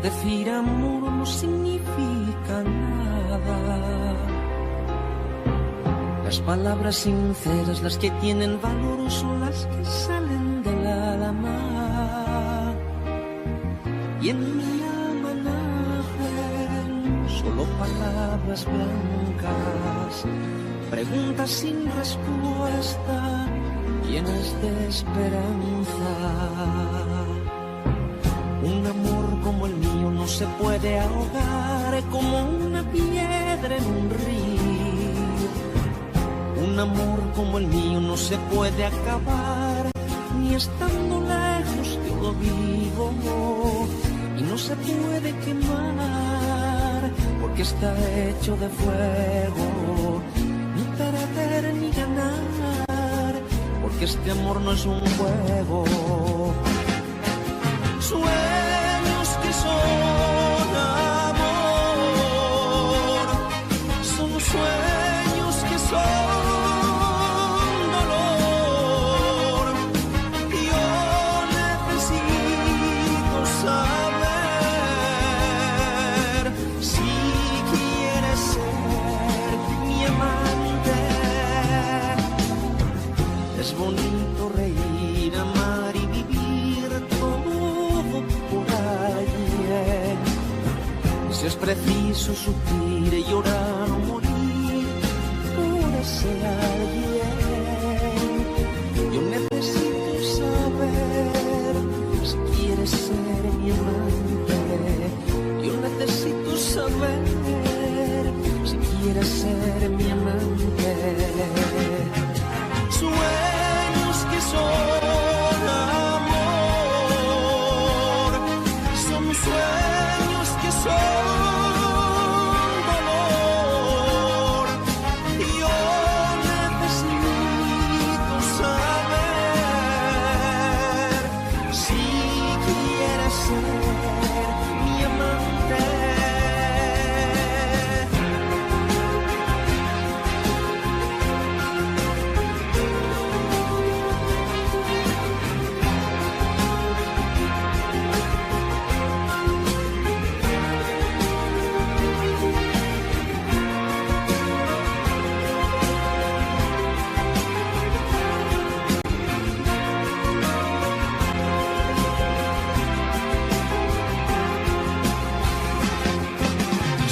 decir amor no significa nada. Las palabras sinceras, las que tienen valor, son las que salen del alma. Y en mi alma nacen solo palabras blancas, preguntas sin respuesta, llenas de esperanza. Un amor como el mío no se puede ahogar como una piedra en un río. Un amor como el mío no se puede acabar, ni estando lejos yo lo vivo. Y no se puede quemar, porque está hecho de fuego. Ni perder ni ganar, porque este amor no es un juego. Sueños que son amor, son sueños que son dolor. Yo necesito saber si quieres ser mi amante. Es bonito reír, amar y vivir todo por alguien. Si es preciso sufrir, llorar o morir por ese alguien. Yo necesito saber si quieres ser mi amante. Yo necesito saber si quieres ser mi amante. Sueños que son amor, son sueños que son dolor. Yo necesito saber si quieres ser mi amante.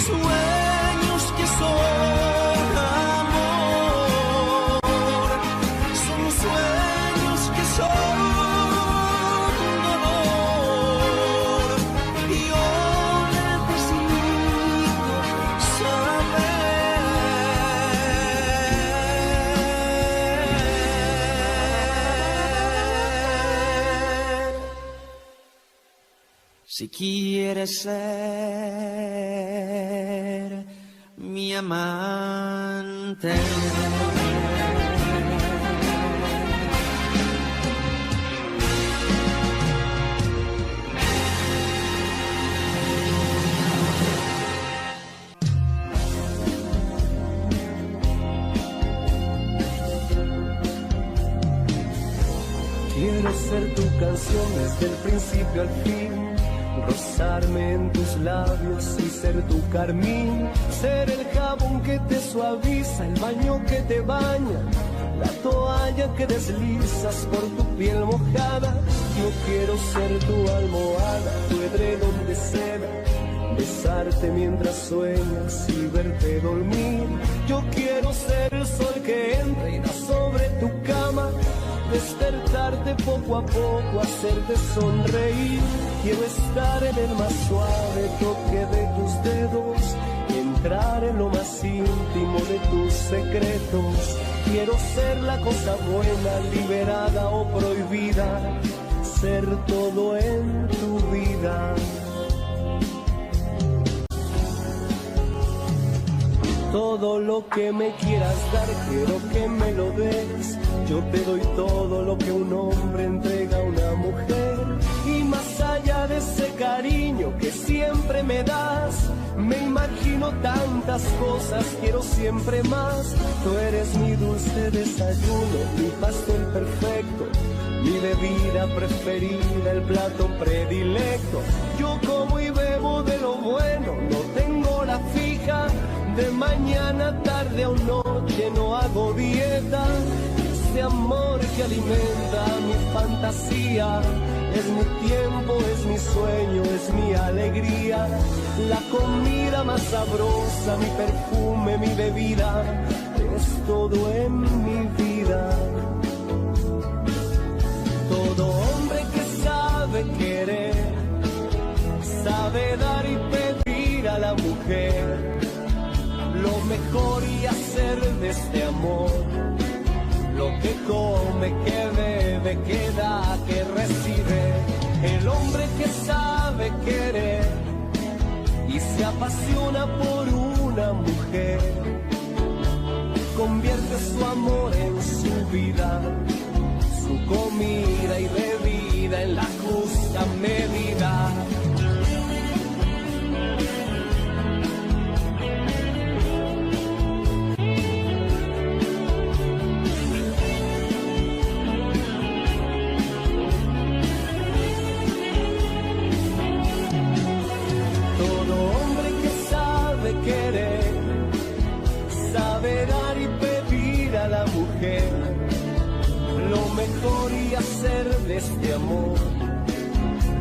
Sueños que son amor, son sueños que son dolor. Yo necesito saber si quieres ser mi amante. Quiero ser tu canción desde el principio al fin, rozarme en tus labios y ser tu carmín, ser el jabón que te suaviza, el baño que te baña, la toalla que deslizas por tu piel mojada. Yo quiero ser tu almohada, tu edredón de seda, besarte mientras sueñas y verte dormir. Yo quiero ser el sol que entra y da sobre tu cama, despertarte poco a poco, hacerte sonreír. Quiero estar en el más suave toque de tus dedos, entrar en lo más íntimo de tus secretos. Quiero ser la cosa buena, liberada o prohibida, ser todo en tu vida. Todo lo que me quieras dar, quiero que me lo des. Yo te doy todo lo que un hombre entrega a una mujer. Y más allá de ese cariño que siempre me das, me imagino imagino tantas cosas, quiero siempre más. Tú eres mi dulce desayuno, mi pastel perfecto, mi bebida preferida, el plato predilecto. Yo como y bebo de lo bueno, no tengo la fija de mañana, tarde o noche, no hago dieta. Este amor que alimenta mi fantasía es mi tiempo, es mi sueño, es mi alegría. La comida más sabrosa, mi perfume, mi bebida, es todo en mi vida. Todo hombre que sabe querer, sabe dar y pedir a la mujer lo mejor y hacer de este amor lo que come, que bebe, que da, que recibe. El hombre que sabe querer y se apasiona por una mujer, convierte su amor en su vida, su comida y bebida en la justa medida. Querer, saber dar y pedir a la mujer lo mejor y hacer de este amor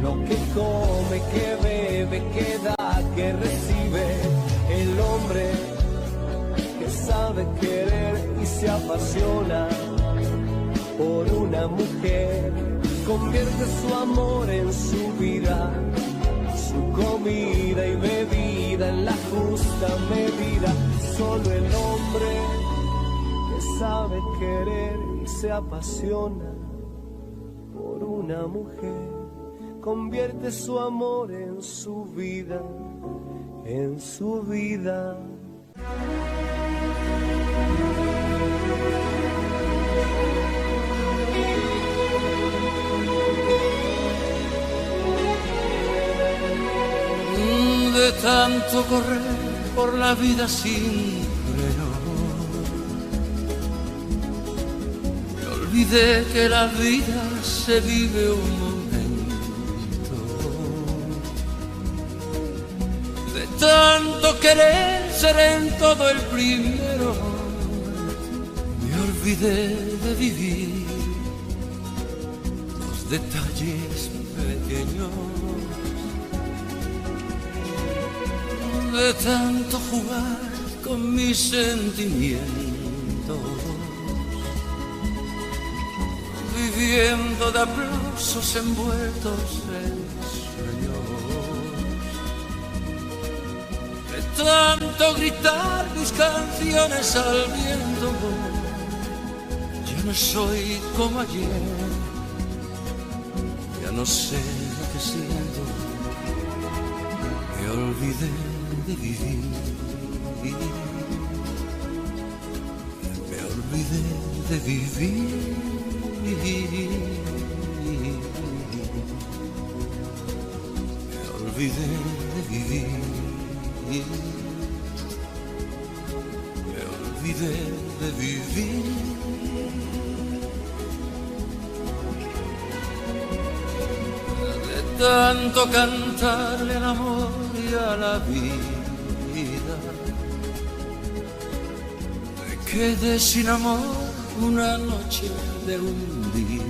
lo que come, que bebe, que da, que recibe. El hombre que sabe querer y se apasiona por una mujer, convierte su amor en su vida, su comida y bebida en la justa medida. Solo el hombre que sabe querer y se apasiona por una mujer, convierte su amor en su vida, en su vida. De tanto correr por la vida sin freno, me olvidé que la vida se vive un momento. De tanto querer ser en todo el primero, me olvidé de vivir los detalles pequeños. De tanto jugar con mis sentimientos, viviendo de aplausos envueltos en sueños, de tanto gritar mis canciones al viento, ya no soy como ayer, ya no sé lo que siento, me olvidé de vivir, me olvidé de vivir, me olvidé de vivir, me olvidé de vivir. De tanto cantarle al amor y a la vida, me quedé sin amor una noche de un día.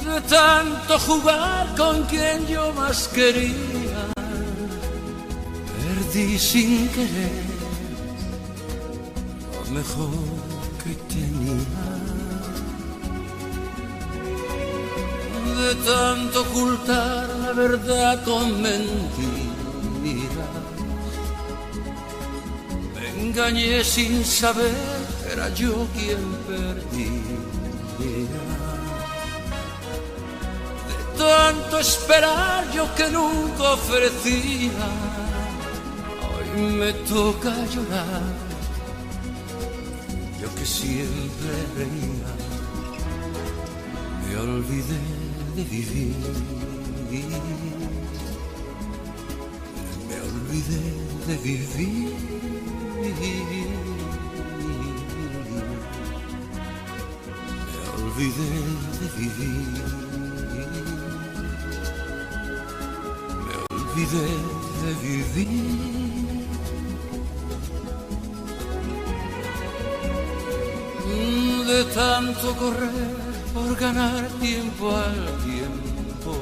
De tanto jugar con quien yo más quería, perdí sin querer lo mejor que tenía. De tanto ocultar la verdad con mentiras, me engañé sin saber, era yo quien perdía. De tanto esperar yo que nunca ofrecía, hoy me toca llorar, yo que siempre reía. Me olvidé de vivir, olvidé de vivir. Me olvidé de vivir. Me olvidé de vivir. De tanto correr por ganar tiempo al tiempo,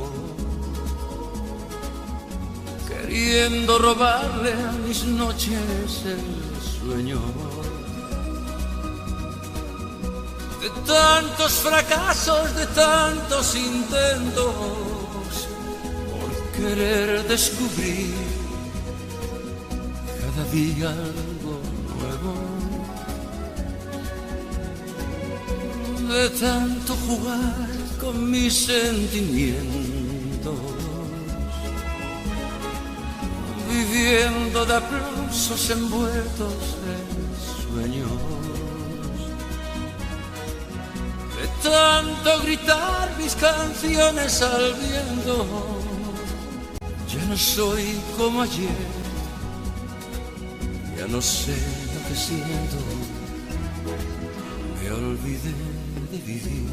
queriendo robarle a mis noches el sueño. De tantos fracasos, de tantos intentos, por querer descubrir cada día algo nuevo. De tanto jugar con mis sentimientos, viviendo de aplausos envueltos en sueños. De tanto gritar mis canciones al viento, ya no soy como ayer, ya no sé lo que siento. Me olvidé de vivir,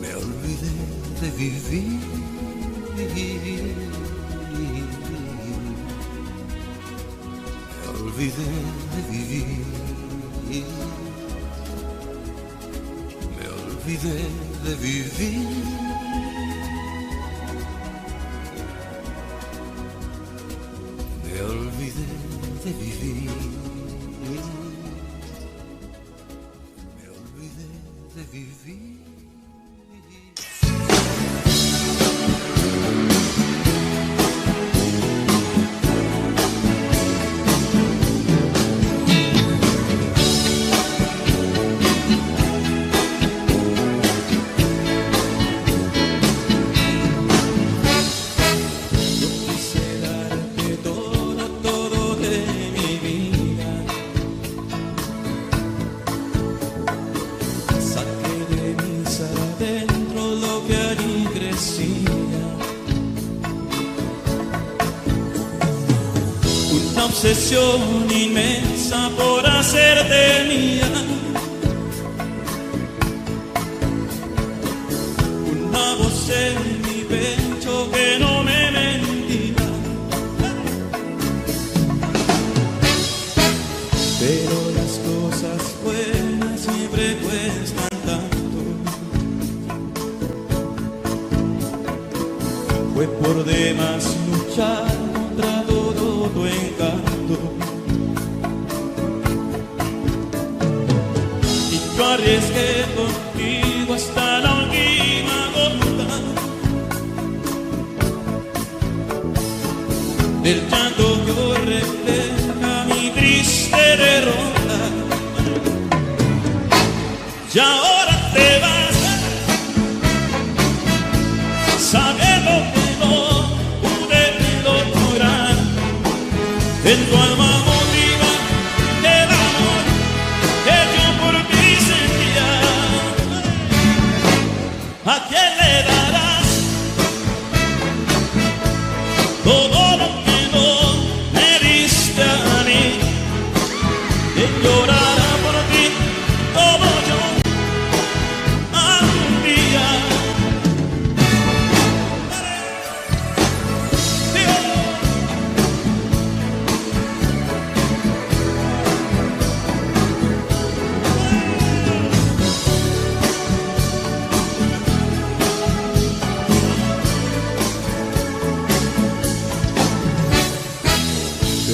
me olvidé de vivir, me olvidé de vivir, me olvidé de vivir, me olvidé de vivir. De vivir. Yo quise darte todo, todo de mi vida. Saqué de mis adentro lo que allí crecía. Una obsesión inmensa por hacerte mía. Una voz en mi pecho que no me mentía. Pero las cosas buenas siempre cuestan tanto. Fue por demás luchar contra todo tu encanto. Y yo arriesgué contigo hasta la última gota. Del llanto que refleja mi triste derrota. Y ahora te vas, sabiendo que no pude lograr. En tu alma motiva el amor que yo por ti sentía. ¿A quién le darás todo lo que no me diste a mí? Que llorará por ti como yo algún día.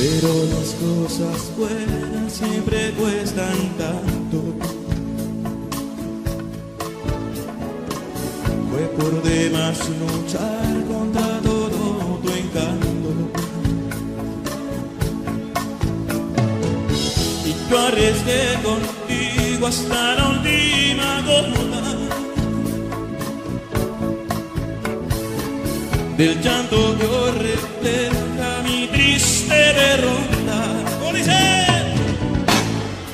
Pero las cosas buenas siempre cuestan tanto. Fue por demás luchar contra todo tu encanto. Y yo arriesgué contigo hasta la última gota. Del llanto que hoy refleja mi triste derrota.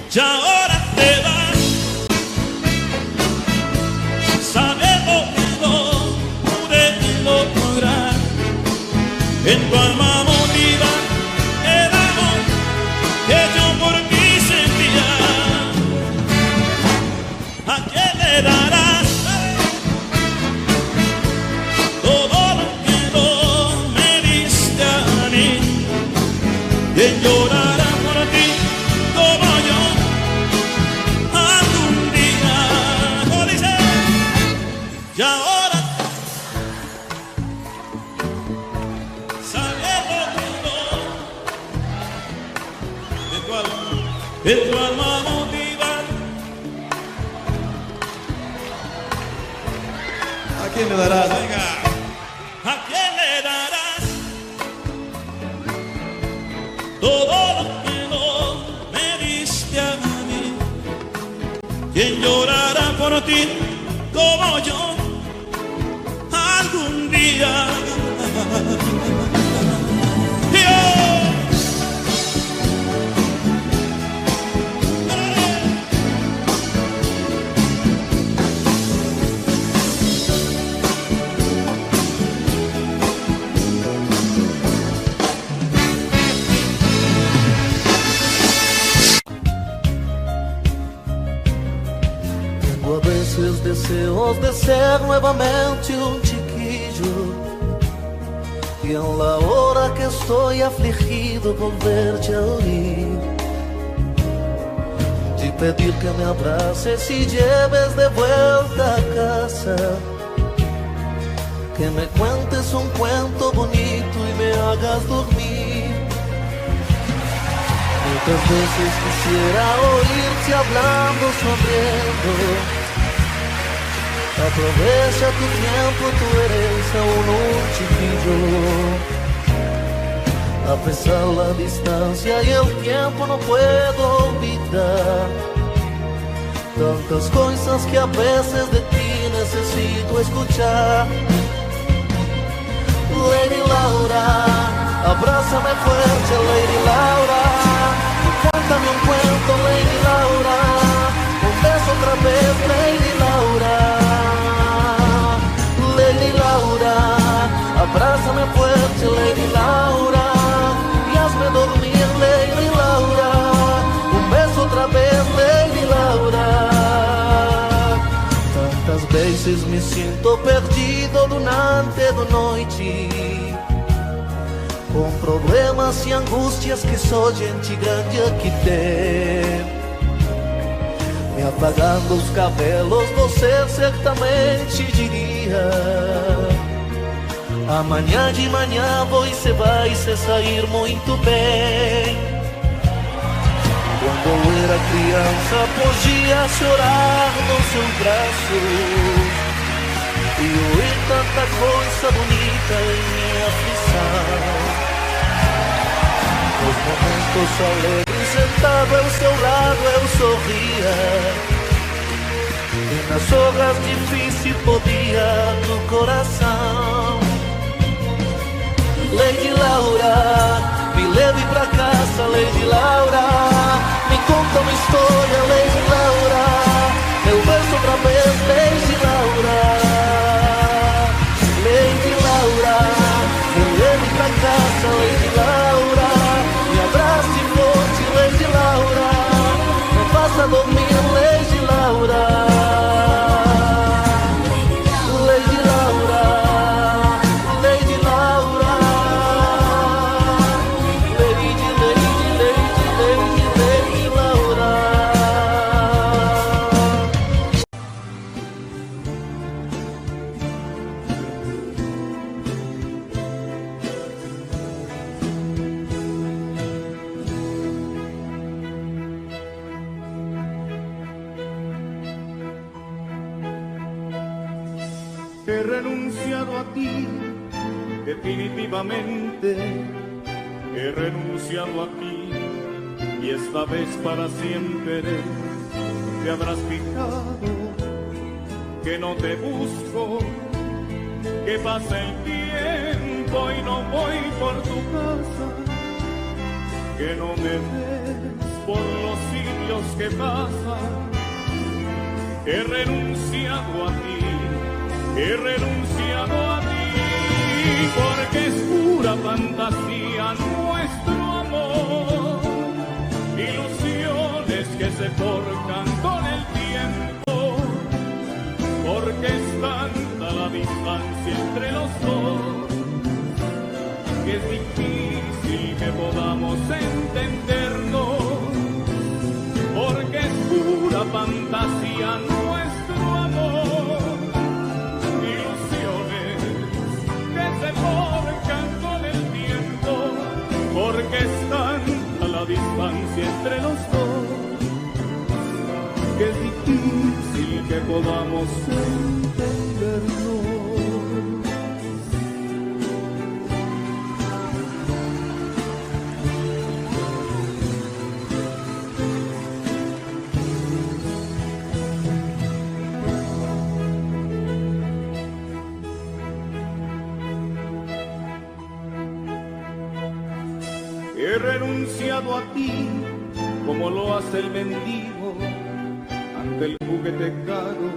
Y ahora te vas, sabiendo que no pude lograr. en tu alma motivar. ¿A quién le darás? Venga. ¿A quién le darás todo lo que no me diste a mí? ¿Quién llorará por ti como yo algún día? Tengo a veces deseos de ser nuevamente un chiquillo, y en la hora que estoy afligido volverte a oír, y pedir que me abraces y lleves de vuelta a casa, que me cuentes un cuento bonito y me hagas dormir. Muchas veces quisiera oírte hablando, sonriendo. Aprovecha tu tiempo, tú eres aún un chiquillo. A pesar de la distancia y el tiempo no puedo olvidar tantas cosas que a veces de ti necesito escuchar. Lady Laura, abrázame fuerte, Lady Laura. Cántame un cuento, Lady Laura. Un beso otra vez, Lady Laura. Lady Laura, abrázame fuerte, Lady Laura. Y hazme dormir, Lady Laura. Un beso otra vez, Lady Laura. Tantas vezes me sinto perdido durante a noite, com problemas e angústias que só gente grande aqui tem. Me apagando os cabelos, você certamente diria: amanhã de manhã você vai se sair muito bem. Quando eu era criança, podia chorar nos seus braços e ouvir tanta coisa bonita em minha aflição. Nos momentos alegres, sentado ao seu lado, eu sorria, e nas horas difíceis podia do coração. Lady Laura, me leve pra casa, Lady Laura. Me conta uma história, Lady Laura. Eu vejo outra vez, Lady Laura. Lady Laura, me leve pra casa, Lady Laura. Me abrace forte, Lady Laura. Me faça dormir, Lady Laura. Lady Laura, Lady Laura. Lady, Lady, Lady, Lady, Lady Laura. He renunciado a ti, definitivamente. He renunciado a ti, y esta vez para siempre. Te habrás fijado que no te busco, que pasa el tiempo y no voy por tu casa, que no me ves por los siglos que pasan. He renunciado a ti, he renunciado a ti, porque es pura fantasía nuestro amor, ilusiones que se forjan con el tiempo, porque es tanta la distancia entre los dos, que es difícil que podamos entendernos, porque es pura fantasía nuestro amor, ilusiones que se forjan con el tiempo, porque es tanta la distancia entre los dos. difícil que podamos entendernos. He renunciado a ti como lo hace el mendigo ante el juguete caro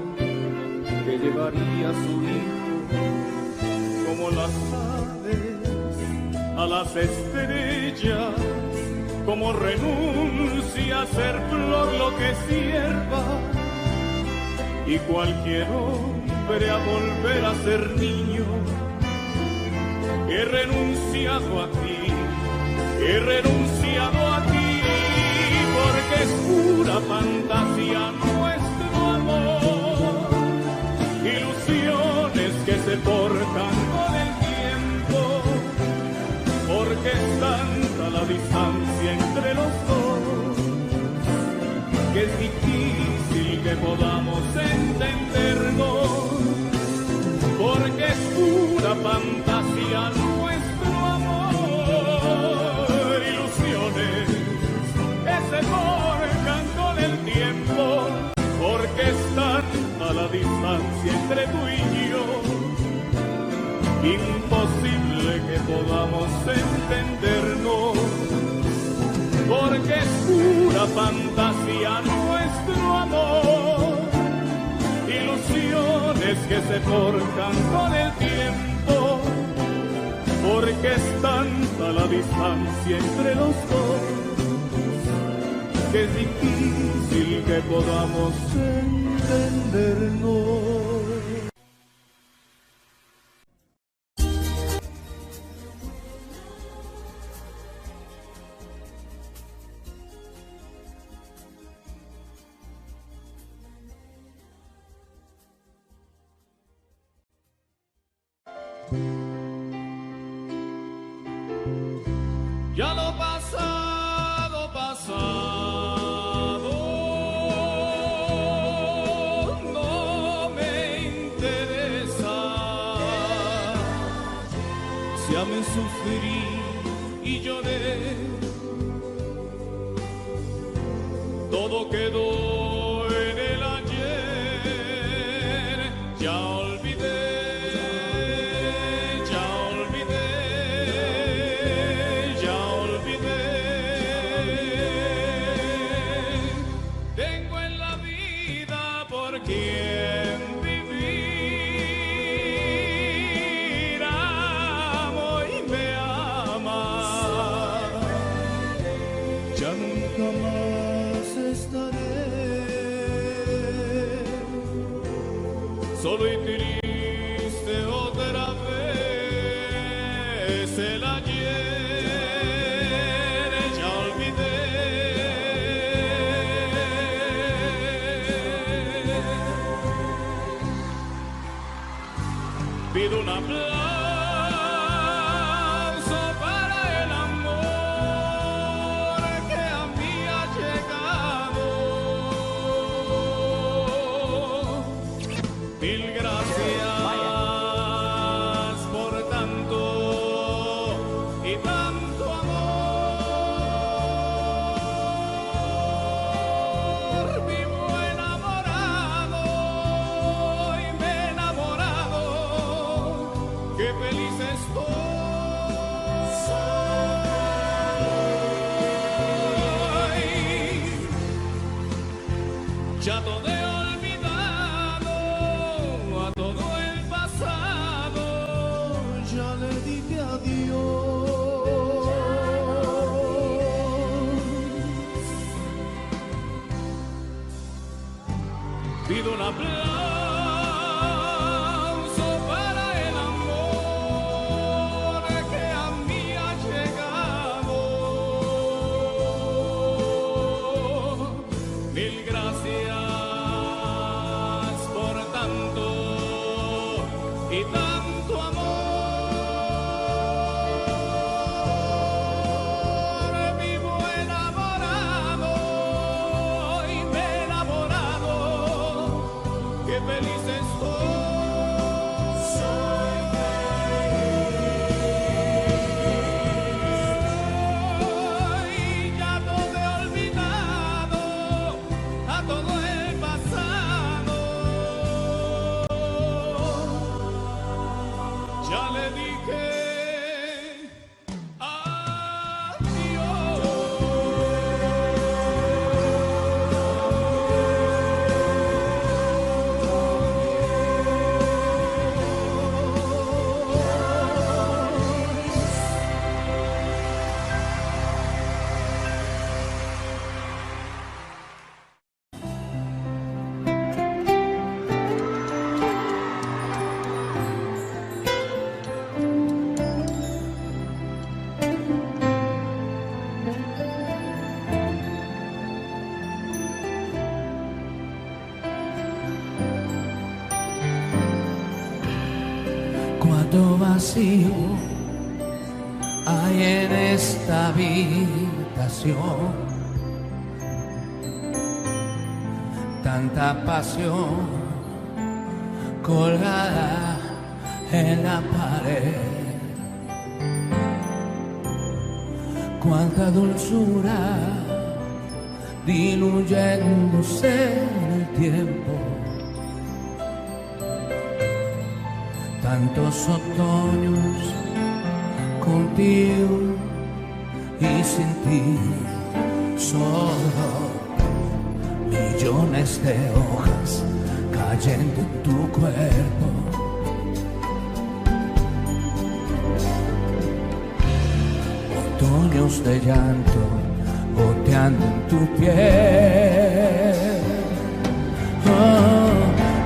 que llevaría su hijo, como las aves a las estrellas, como renuncia a ser flor lo que es hierba, y cualquier hombre a volver a ser niño. He renunciado a ti. He renunciado a ti porque es pura fantasía nuestro amor, ilusiones que se forjan con el tiempo, porque es tanta la distancia entre los dos, que es difícil que podamos entendernos, porque es pura fantasía nuestro amor. Se forjan con el tiempo, porque es tanta la distancia entre tú y yo, imposible que podamos entendernos, porque es pura fantasía nuestro amor, ilusiones que se forjan con el tiempo, porque es tanta la distancia entre los dos, que es difícil que podamos entendernos. Ya lo pasado, pasado, no me interesa. Ya me sufrí y lloré, todo quedó en el ayer. Ya olvidé. Solo y triste otra vez, el ayer ya olvidé. Pido un aplauso para el amor que a mí ha llegado. Mil gracias por tanto y tanto amor. Vivo enamorado y me he enamorado. Qué feliz estoy. Ya todo he olvidado, a todo el pasado ya le dije adiós. Pido un aplauso para el amor que a mí ha llegado. Mil gracias por tanto y tanto amor. Vivo enamorado y me he enamorado. Cuánto vacío hay en esta habitación, tanta pasión colgada en la pared, cuánta dulzura diluyéndose en el tiempo, tantos otoños contigo y sin ti, solo millones de hojas cayendo en tu cuerpo. Otoños de llanto goteando en tu piel,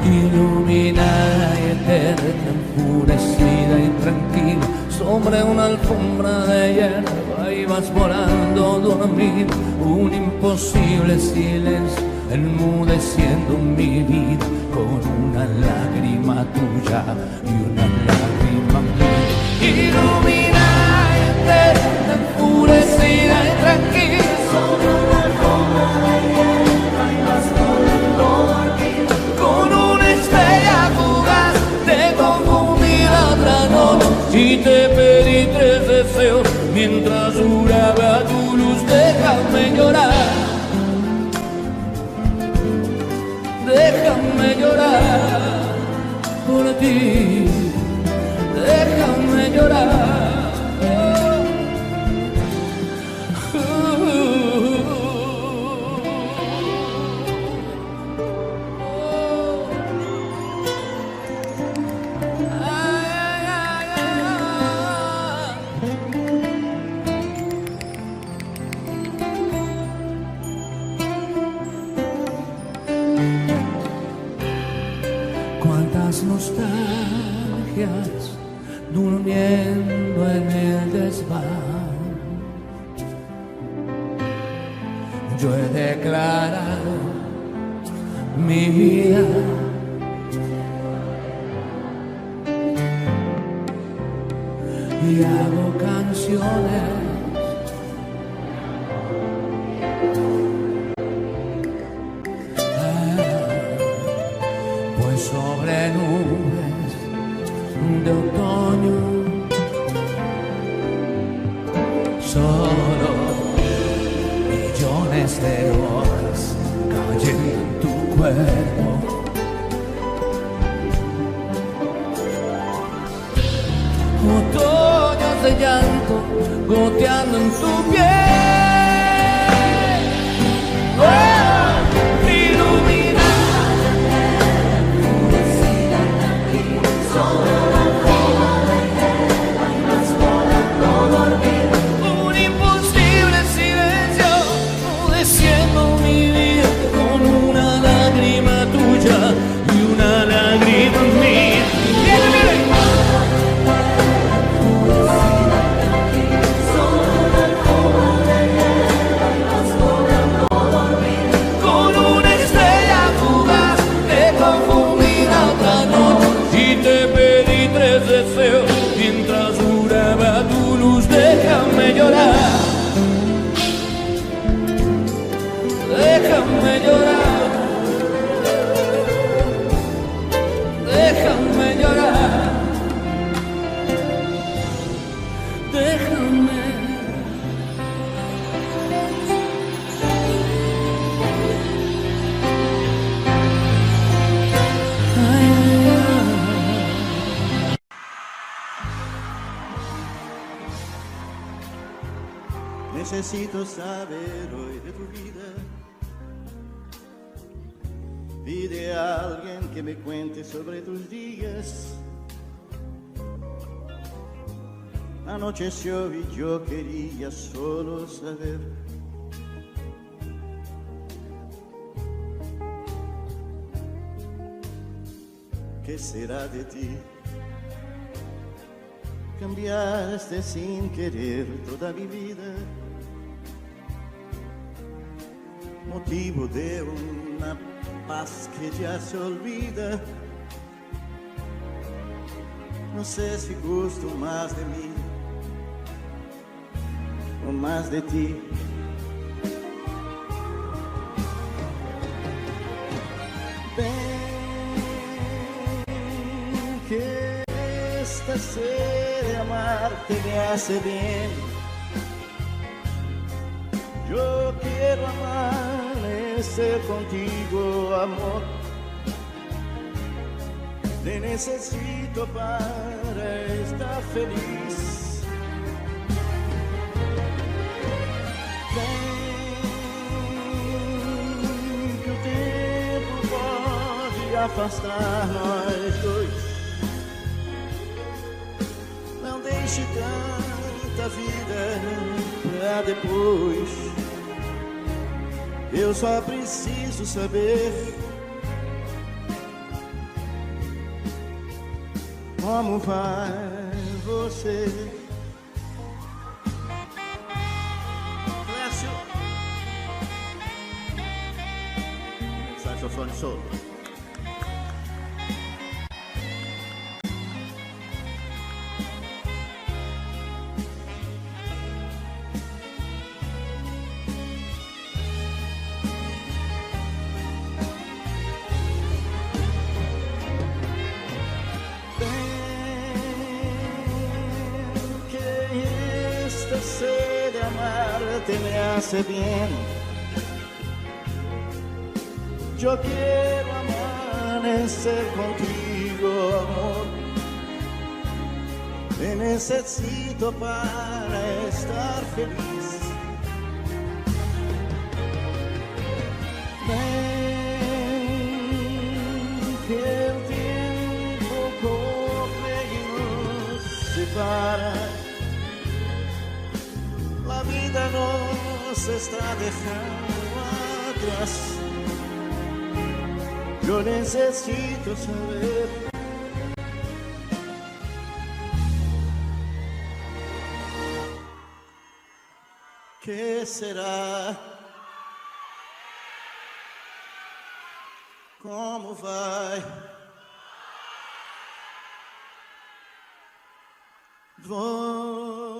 iluminada y eterna, enfurecida y tranquila, sobre una alfombra de hierba ibas volando dormir, un imposible silencio enmudeciendo mi vida, con una lágrima tuya y una lágrima mía. Iluminada y eterna, enfurecida y tranquila, sobre una alfombra de hierba ibas volando dormir, con una estrella fugaz te confundí la otra noche y te pedí 3 deseos mientras duraba tu luz. Déjame llorar, déjame llorar por ti, déjame llorar. Cuántas nostalgias durmiendo en el desván. Yo he declarado mi vida y hago canciones sobre nubes de otoño, solo millones de hojas cayendo en tu cuerpo. Otoños de llanto goteando en tu piel, un imposible silencio enmudeciendo mi vida, con una lágrima tuya y una lágrima mía. Con una estrella fugaz te confundí la otra noche y te pedí 3 deseos mientras duraba tu luz. Déjame llorar, déjame llorar, déjame llorar, déjame. Ay, ay, ay. Necesito saber hoy de tu vida y de alguien que me cuente sobre tus días. Anocheció y yo quería solo saber qué será de ti. Cambiaste sin querer toda mi vida, motivo de una paz que ya se olvida. No sé si gusto más de mí o más de ti. Ven, que esta sed de amarte me hace bien. Yo quiero amanecer contigo, amor. Te necesito para estar feliz. Ven, que o tempo pode afastar nós dois. Não deixe tanta vida pra depois. Eu só preciso saber como vai você. Clécio. Saxofone solto. Te me hace bien. Yo quiero amanecer contigo, amor. Te necesito para estar feliz. Ven, que el tiempo corre y nos separa. La vida nos está dejando atrás. Yo necesito saber qué será, como vai você.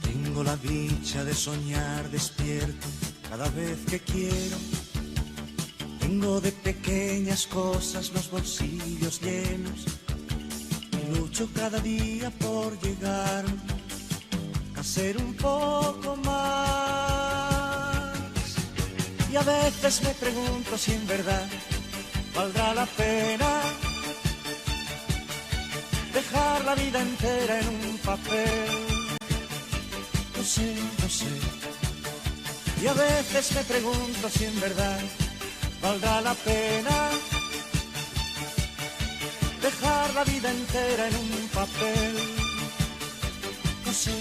Tengo la dicha de soñar despierto cada vez que quiero. Tengo de pequeñas cosas los bolsillos llenos y lucho cada día por llegar a ser un poco más. Y a veces me pregunto si en verdad valdrá la pena dejar la vida entera en un papel. No sé. Y a veces me pregunto si en verdad valdrá la pena dejar la vida entera en un papel. No sé.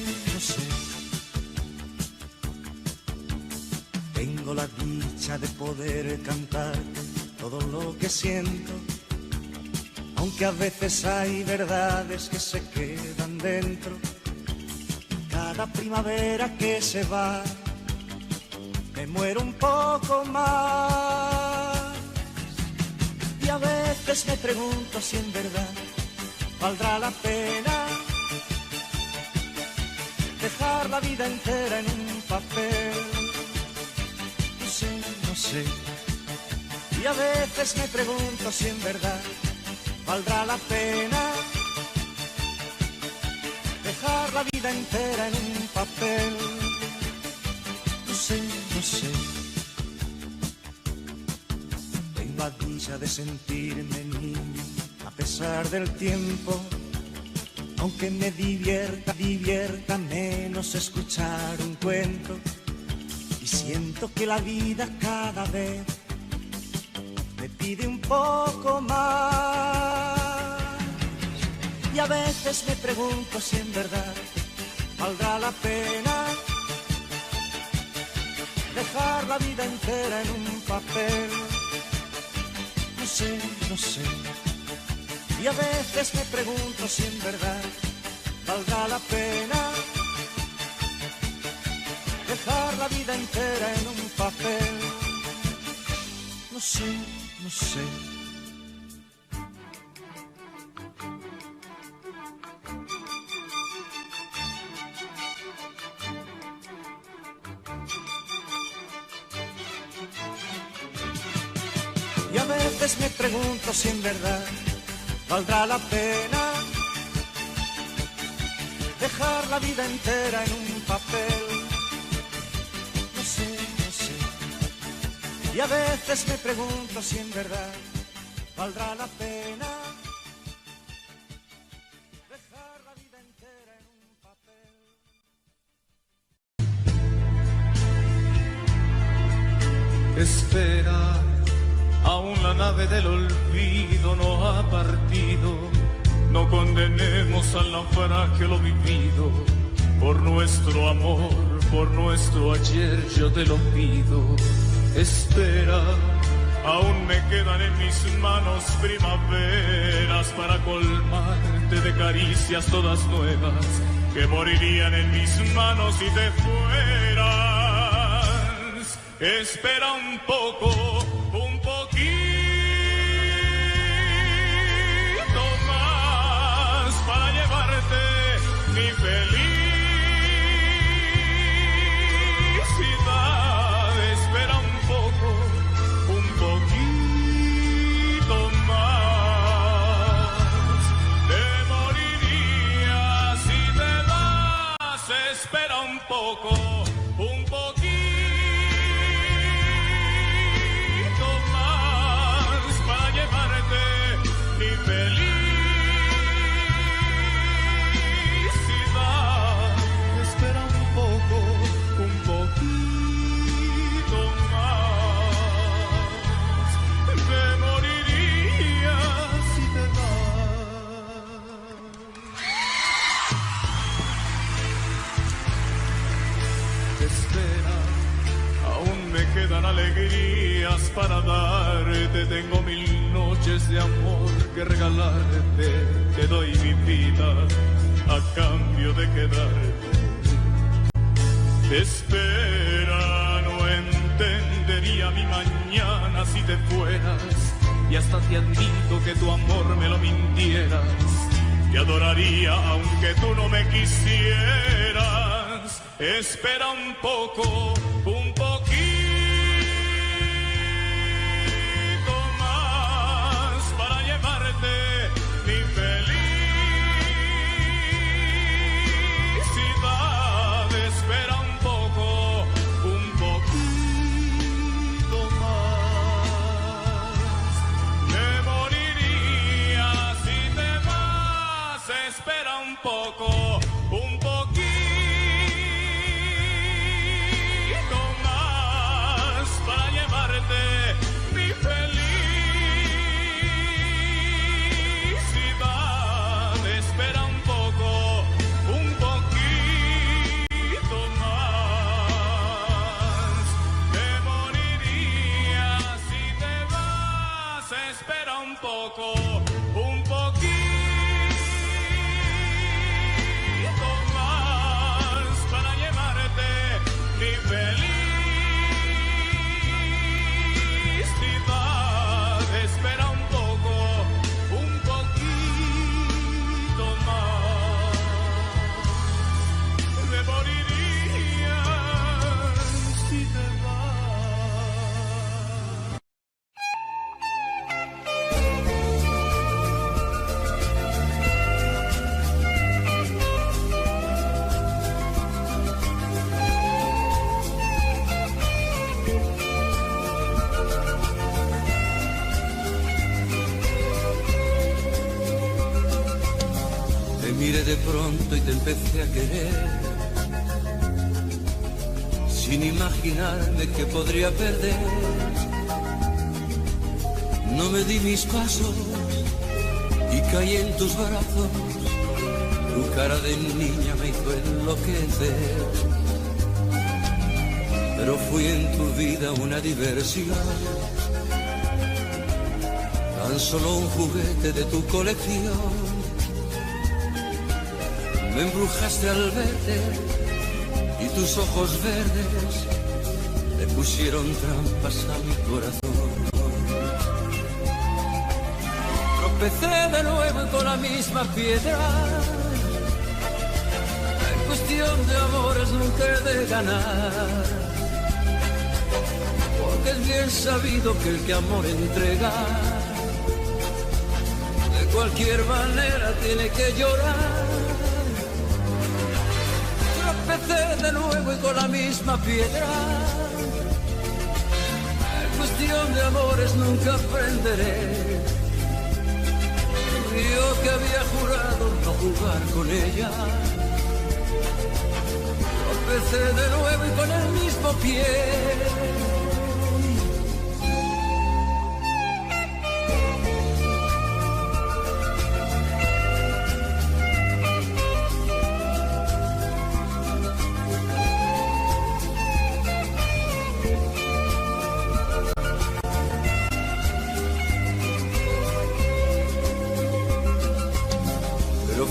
Tengo la dicha de poder cantar todo lo que siento, aunque a veces hay verdades que se quedan dentro. Cada primavera que se va, me muero un poco más. Y a veces me pregunto si en verdad valdrá la pena dejar la vida entera en un papel. No sé. Y a veces me pregunto si en verdad valdrá la pena dejar la vida entera en un papel. No sé. Tengo la dicha de sentirme niño a pesar del tiempo, Aunque me divierta menos escuchar un cuento. Y siento que la vida cada vez me pide un poco más. Y a veces me pregunto si en verdad valdrá la pena dejar la vida entera en un papel. No sé. Y a veces me pregunto si en verdad valdrá la pena dejar la vida entera en un papel. No sé. Y a veces me pregunto si en verdad valdrá la pena dejar la vida entera en un papel. No sé. Y a veces me pregunto si en verdad valdrá la pena dejar la vida entera en un papel. Espera, aún la nave del olvido no ha partido. No condenemos al naufragio lo vivido. Por nuestro amor, por nuestro ayer yo te lo pido. Espera, aún me quedan en mis manos primaveras para colmarte de caricias todas nuevas que morirían en mis manos si te fueras. Espera un poco, un poquito más para llevarte mi felicidad. Espera un poco, un poquito más. Te morirías si te vas. Espera un poco, un poquito más para llevarte mi felicidad. Espera un poco, un poquito más. Te morirías si te vas. Espera, aún me quedan alegrías para darte. Tengo 1000 noches de amor que regalarte. Te doy mi vida a cambio de quedarte. Espera, no entendería mi mañana si te fueras. Y hasta te admito que tu amor me lo mintieras. Te adoraría aunque tú no me quisieras. Espera un poco, un poquito más para llevarte mi felicidad. Espera un poco, un poquito más. Me moriría si te vas. Espera un poco, un poquito más para llevarte mi felicidad. Espera un poco, un poquito más. Me moriría si te vas. Espera un poco, un poquito pronto y te empecé a querer, sin imaginarme que podría perder. No me di mis pasos y caí en tus brazos, tu cara de niña me hizo enloquecer. Pero fui en tu vida una diversión, tan solo un juguete de tu colección. Me embrujaste al verte y tus ojos verdes le pusieron trampas a mi corazón. Tropecé de nuevo con la misma piedra. En cuestión de amores nunca he de ganar, porque es bien sabido que el que amor entrega, de cualquier manera tiene que llorar. Tropecé de nuevo y con la misma piedra. En cuestión de amores nunca aprenderé. Yo que había jurado no jugar con ella. Tropecé de nuevo y con el mismo pie.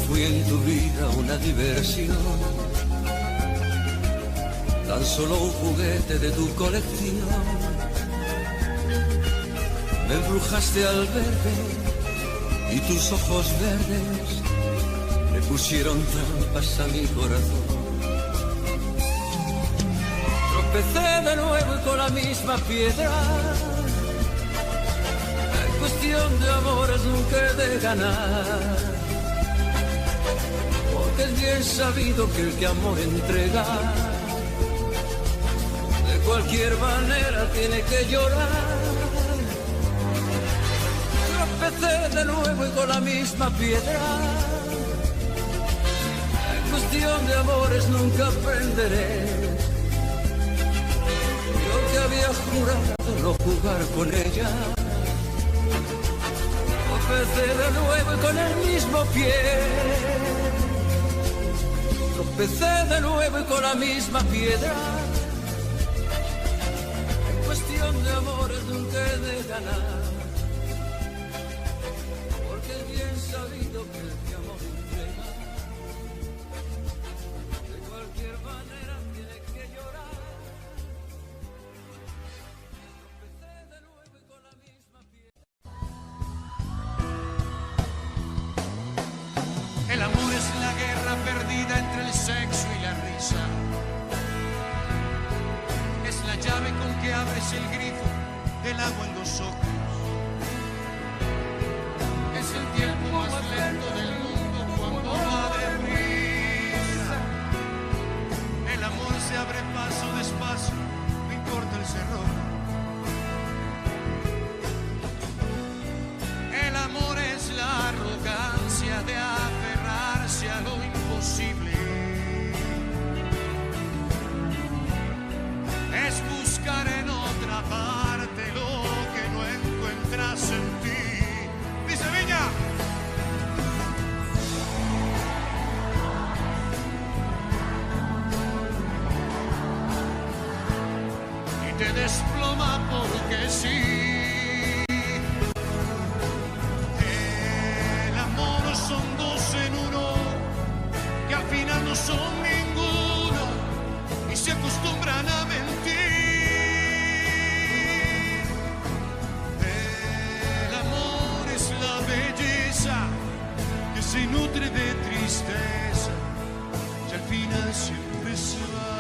Fui en tu vida una diversión, tan solo un juguete de tu colección. Me embrujaste al verte y tus ojos verdes le pusieron trampas a mi corazón. Tropecé de nuevo y con la misma piedra. En cuestión de amores nunca he de ganar, porque es bien sabido que el que amor entrega, de cualquier manera tiene que llorar. Tropecé de nuevo y con la misma piedra. En cuestión de amores nunca aprenderé. Yo que había jurado no jugar con ella. Tropecé de nuevo y con el mismo pie. Tropecé de nuevo y con la misma piedra. En cuestión de amores nunca he de ganar, porque es bien sabido que el que amor entrega, de cualquier manera tiene que llorar. Tropecé de nuevo y con la misma piedra. El amor es la guerra perdida entre el sexo y la risa. Es la llave con que abres el grifo del agua en los ojos. Es el tiempo más lento del mundo cuando va deprisa. El amor se abre paso despacio, no importa el cerrojo. El amor es la arrogancia de aferrarse a lo imposible. Es buscar en otra parte lo que no encuentras en ti. Dice Viña. Y te desploma porque sí. Son dos en uno, que al final no son ninguno, y se acostumbran a mentir. El amor es la belleza que se nutre de tristeza, y al final siempre se va.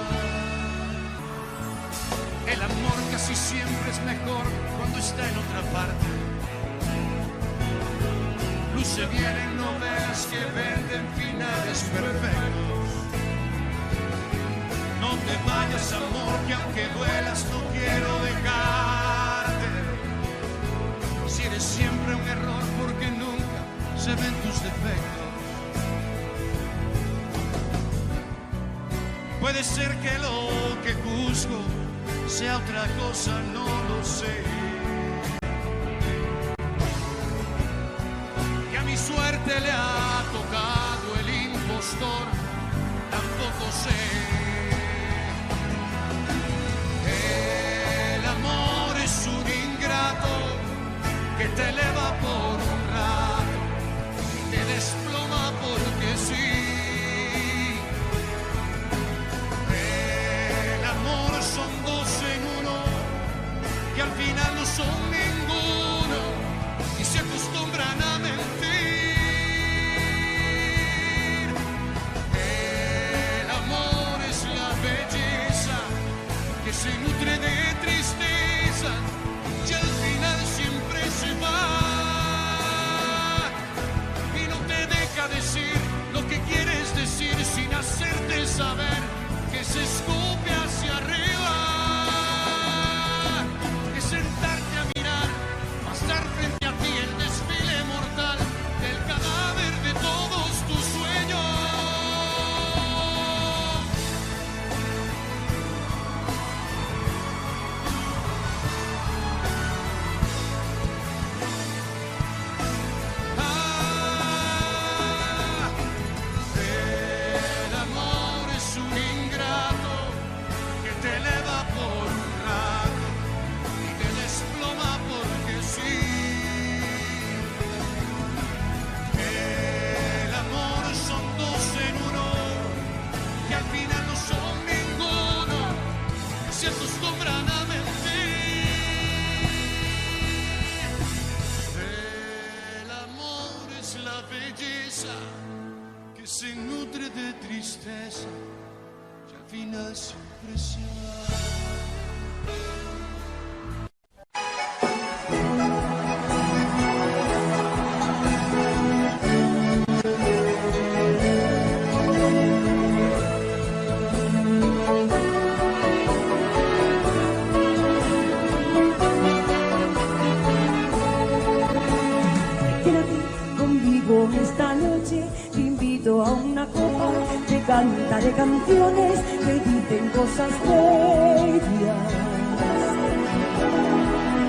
El amor casi siempre es mejor cuando está en otra parte. Se vienen novelas que venden finales perfectos. No te vayas, amor, que aunque duelas no quiero dejarte. Si eres siempre un error porque nunca se ven tus defectos. Puede ser que lo que juzgo sea otra cosa, no lo sé. Que a mi suerte le ha tocado el impostor, tampoco sé. El amor es un ingrato que te eleva por un rato y te desploma porque sí. El amor son dos en uno que al final no son ninguno y se acostumbran a mentir. El amor es la belleza que se nutre de tristeza y al final siempre se va y no te deja decir lo que quieres decir sin hacerte saber que se escupe hacia arriba, que sentarte a mirar, pasar frente a ti el desfile mortal del cadáver de todos tus sueños. El amor es un ingrato que te eleva por un rato y te desploma porque sí. El amor son dos en uno que al final no son ninguno, se acostumbran a mentir. El amor es la belleza que se nutre de tristeza y al final siempre se va. Quédate conmigo esta noche, te invito a una copa, te cantaré canciones que dicen cosas bellas.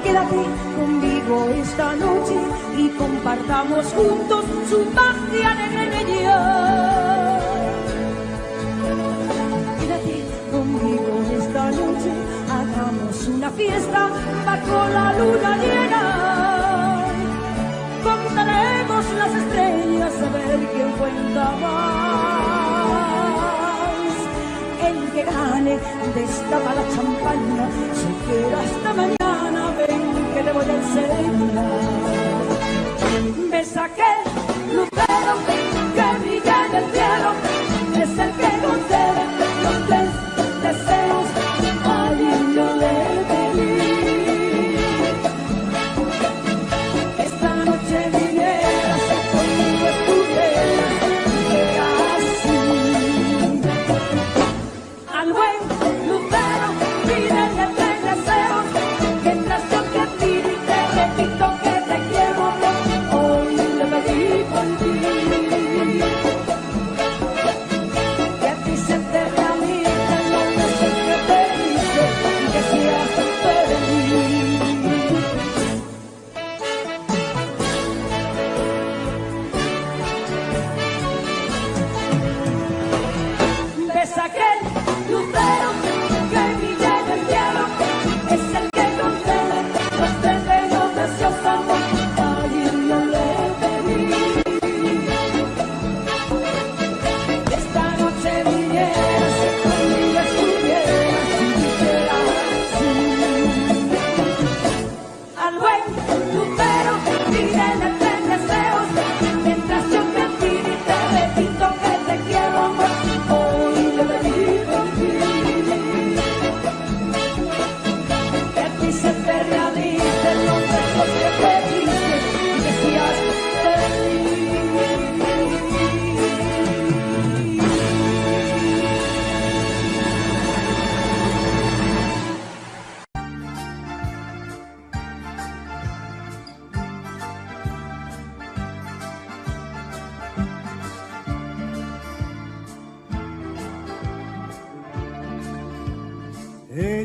Quédate conmigo esta noche y compartamos juntos su magia de bella. Quédate conmigo esta noche, hagamos una fiesta bajo la luna llena. Contaremos las estrellas a ver quién cuenta más. El que gane destapa la champaña, se queda hasta mañana, ven que te voy a enseñar. Ves aquel lucero que brilla en el cielo, es el que concede los 3 deseos al niño de Belín. Esta noche vinieras, conmigo estuvieras, así. Al buen lucero pídele 3 deseos, mientras yo te pido y te repito que te quiero, hoy le pedí por ti.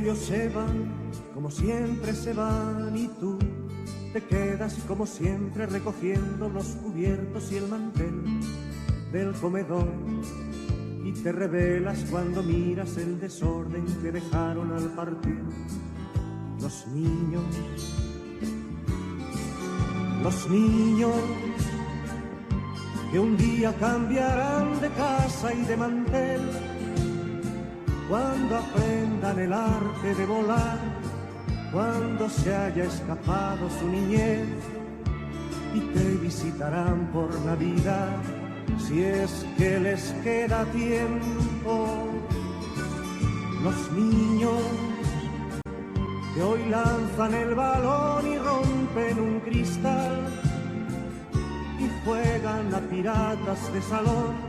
Ellos se van, como siempre se van, y tú te quedas como siempre recogiendo los cubiertos y el mantel del comedor. Y te revelas cuando miras el desorden que dejaron al partir los niños. Los niños que un día cambiarán de casa y de mantel cuando aprendan el arte de volar, cuando se haya escapado su niñez, y te visitarán por Navidad si es que les queda tiempo. Los niños que hoy lanzan el balón y rompen un cristal y juegan a piratas de salón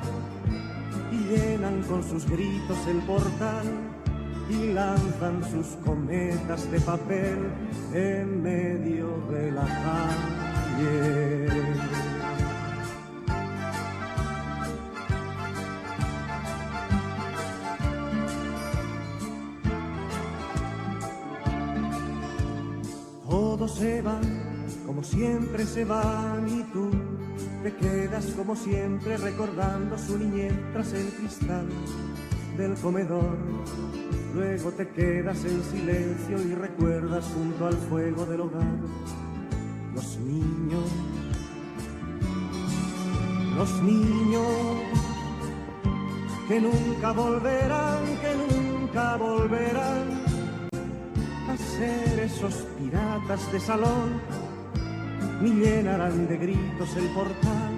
y llenan con sus gritos el portal y lanzan sus cometas de papel en medio de la calle. Todos se van, como siempre se van, y tú te quedas como siempre recordando su niñez tras el cristal del comedor. Luego te quedas en silencio y recuerdas junto al fuego del hogar los niños que nunca volverán a ser esos piratas de salón, ni llenarán de gritos el portal,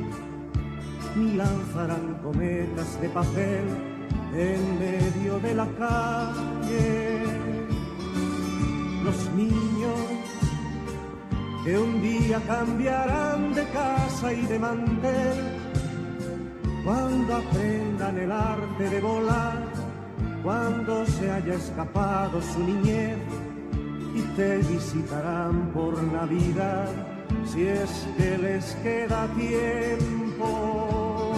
ni lanzarán cometas de papel en medio de la calle. Los niños que un día cambiarán de casa y de mantel cuando aprendan el arte de volar, cuando se haya escapado su niñez, y te visitarán por Navidad si es que les queda tiempo.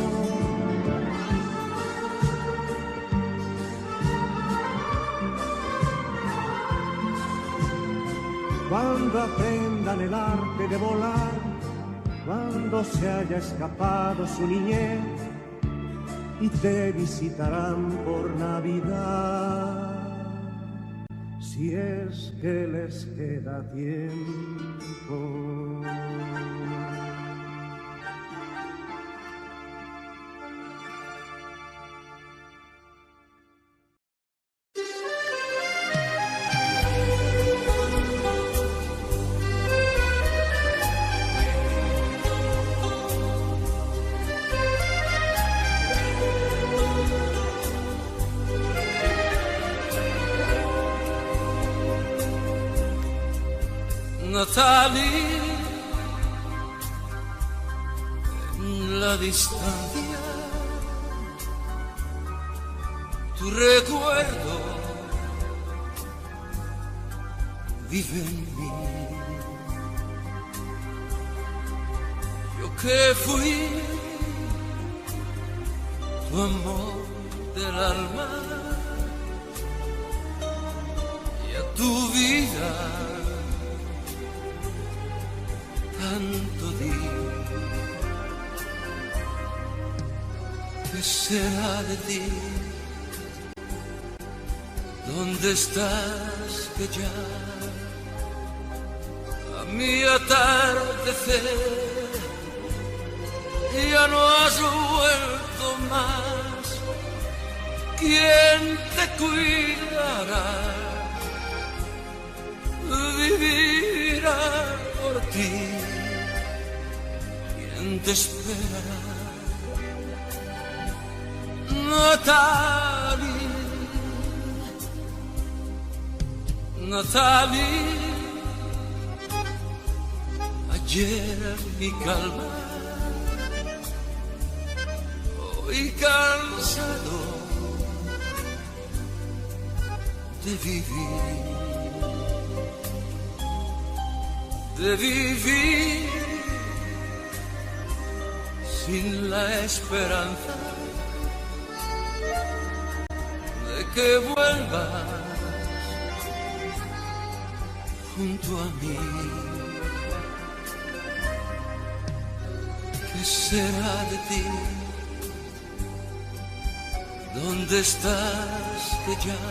Cuando aprendan el arte de volar, cuando se haya escapado su niñez, y te visitarán por Navidad si es que les queda tiempo. Natalie, en la distancia, tu recuerdo vive en mí. Yo que fui tu amor del alma y a tu vida tanto di. ¿Qué será de ti? ¿Dónde estás que ya a mi atardecer ya no has vuelto más? ¿Quién te cuidará? Vivirá por ti. ¿Quién te esperará? Natalie, Natalie, ayer mi calma, hoy cansado de vivir sin la esperanza de que vuelvas junto a mí. ¿Qué será de ti? ¿Dónde estás que ya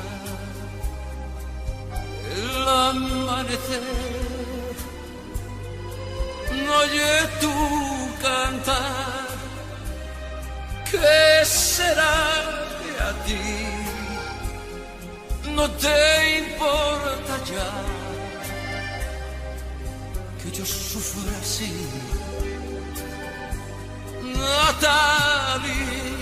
el amanecer no oye tu cantar? ¿Qué será de a ti? No te importa ya que yo sufra así, Natalie.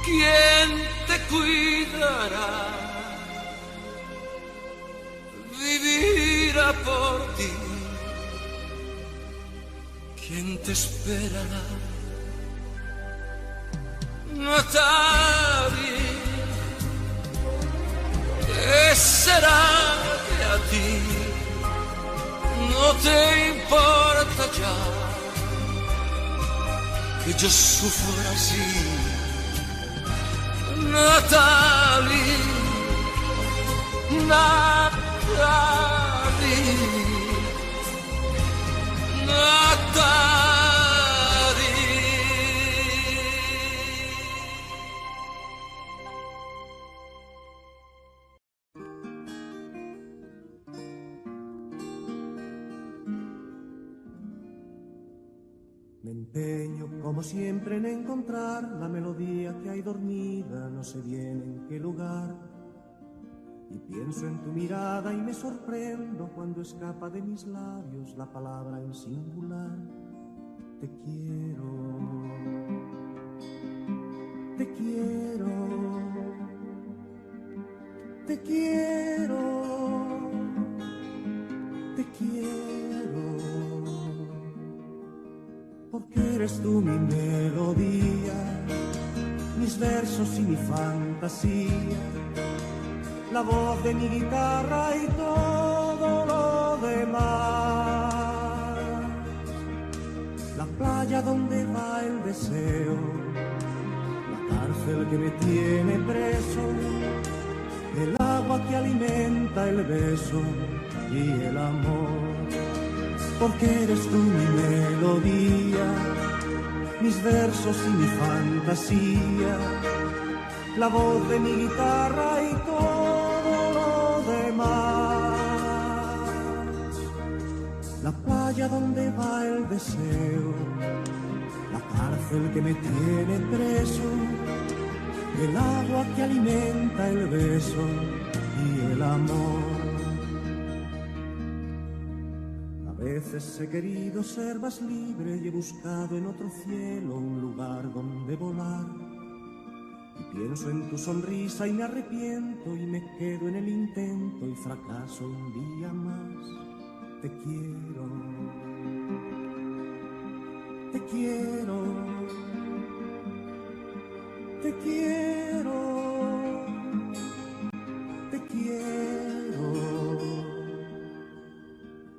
¿Quién te cuidará? Vivirá por ti. ¿Quién te esperará? Natalie. ¿Qué será que a ti no te importa ya que yo sufra así? Natalie, Natalie, Natalie. Me empeño, como siempre, en encontrar la melodía que hay dormida, no sé bien en qué lugar. Y pienso en tu mirada y me sorprendo cuando escapa de mis labios la palabra en singular. Te quiero, te quiero, te quiero, te quiero. Porque eres tú mi melodía, mis versos y mi fantasía, la voz de mi guitarra y todo lo demás. La playa donde va el deseo, la cárcel que me tiene preso, el agua que alimenta el beso y el amor. Porque eres tú mi melodía, mis versos y mi fantasía, la voz de mi guitarra y todo lo demás. La playa donde va el deseo, la cárcel que me tiene preso, el agua que alimenta el beso y el amor. A veces he querido ser más libre y he buscado en otro cielo un lugar donde volar. Y pienso en tu sonrisa y me arrepiento y me quedo en el intento y fracaso un día más. Te quiero, te quiero, te quiero, te quiero.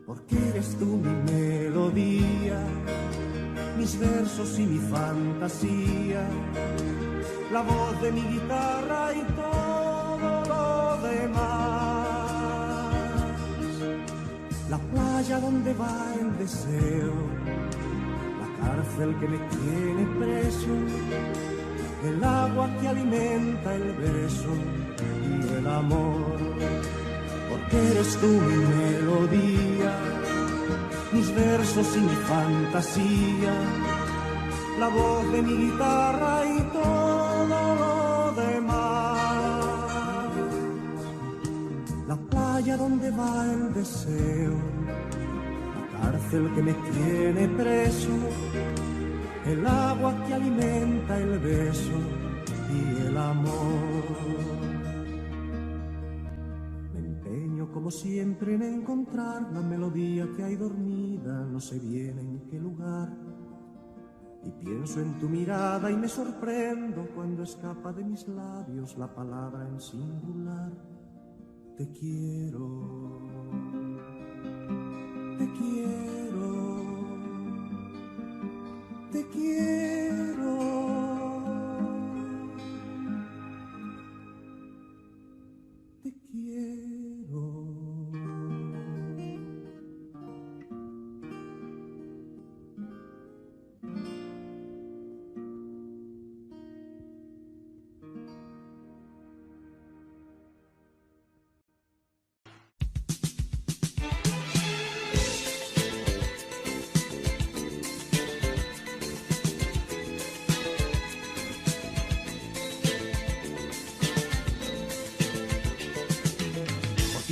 Porque eres tú mi melodía, mis versos y mi fantasía, la voz de mi guitarra y todo lo demás. La playa donde va el deseo, la cárcel que me tiene preso, el agua que alimenta el beso y el amor. Porque eres tú mi melodía, mis versos y mi fantasía, la voz de mi guitarra y todo lo demás. La playa donde va el deseo, la cárcel que me tiene preso, el agua que alimenta el beso y el amor. Como siempre en encontrar la melodía que hay dormida, no sé bien en qué lugar. Y Pienso en tu mirada y me sorprendo cuando escapa de mis labios la palabra en singular. Te quiero, te quiero, te quiero, te quiero.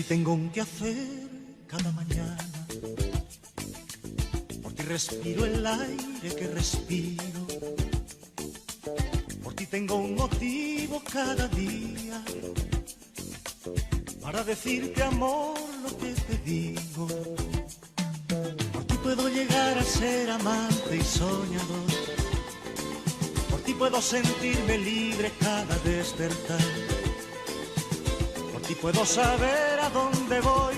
Tengo un quehacer cada mañana, por ti respiro el aire que respiro, por ti tengo un motivo cada día, para decirte amor lo que te digo. Por ti puedo llegar a ser amante y soñador, por ti puedo sentirme libre cada despertar. Y puedo saber a dónde voy,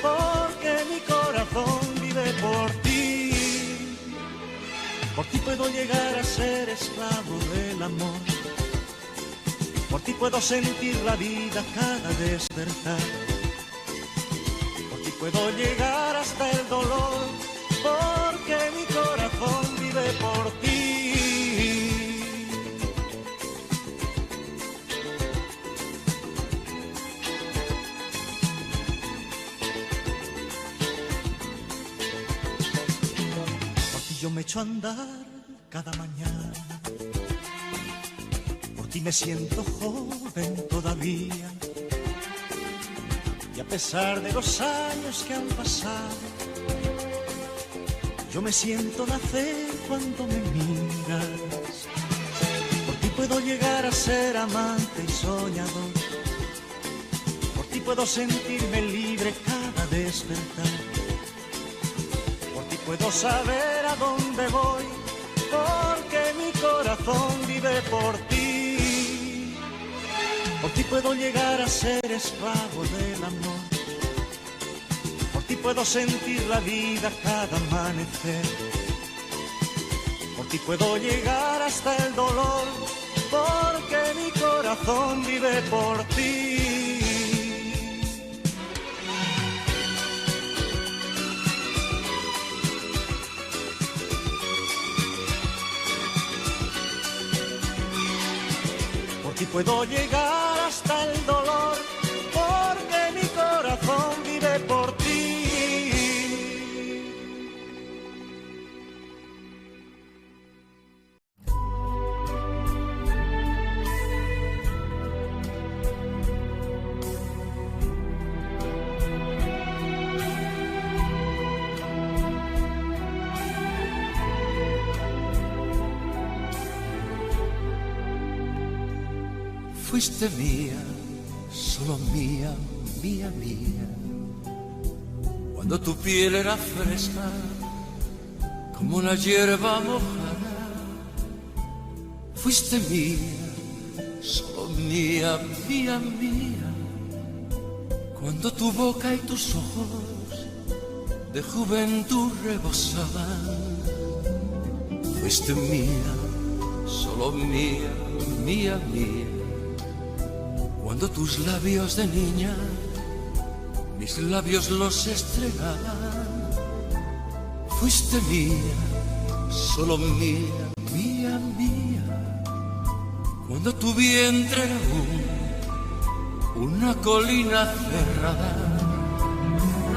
porque mi corazón vive por ti. Por ti puedo llegar a ser esclavo del amor, por ti puedo sentir la vida cada despertar. Por ti puedo llegar hasta el dolor, porque mi corazón vive por ti. Yo me echo a andar cada mañana, por ti me siento joven todavía, y a pesar de los años que han pasado, yo me siento nacer cuando me miras. Por ti puedo llegar a ser amante y soñador, por ti puedo sentirme libre cada despertar. Puedo saber a dónde voy, porque mi corazón vive por ti. Por ti puedo llegar a ser esclavo del amor, por ti puedo sentir la vida cada amanecer. Por ti puedo llegar hasta el dolor, porque mi corazón vive por ti. Y puedo llegar hasta el dolor, porque mi corazón vive por ti. Fuiste mía, solo mía, mía, mía, cuando tu piel era fresca como la hierba mojada. Fuiste mía, solo mía, mía, mía, cuando tu boca y tus ojos de juventud rebosaban. Fuiste mía, solo mía, mía, mía, cuando tus labios de niña, mis labios los estrenaban. Fuiste mía, solo mía, mía, mía, cuando tu vientre era una colina cerrada.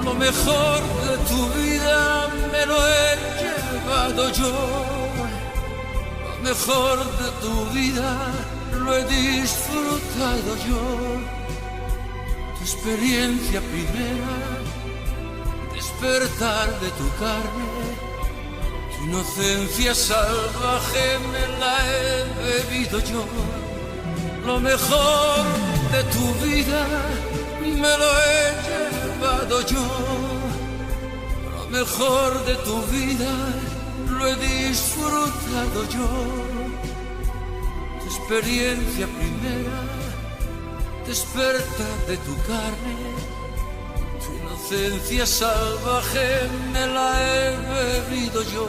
Lo mejor de tu vida me lo he llevado yo, lo mejor de tu vida lo he disfrutado yo. Tu experiencia primera, despertar de tu carne, tu inocencia salvaje me la he bebido yo. Lo mejor de tu vida me lo he llevado yo, lo mejor de tu vida lo he disfrutado disfrutado yo, tu experiencia primera, despertar de tu carne, tu inocencia salvaje me la he bebido yo,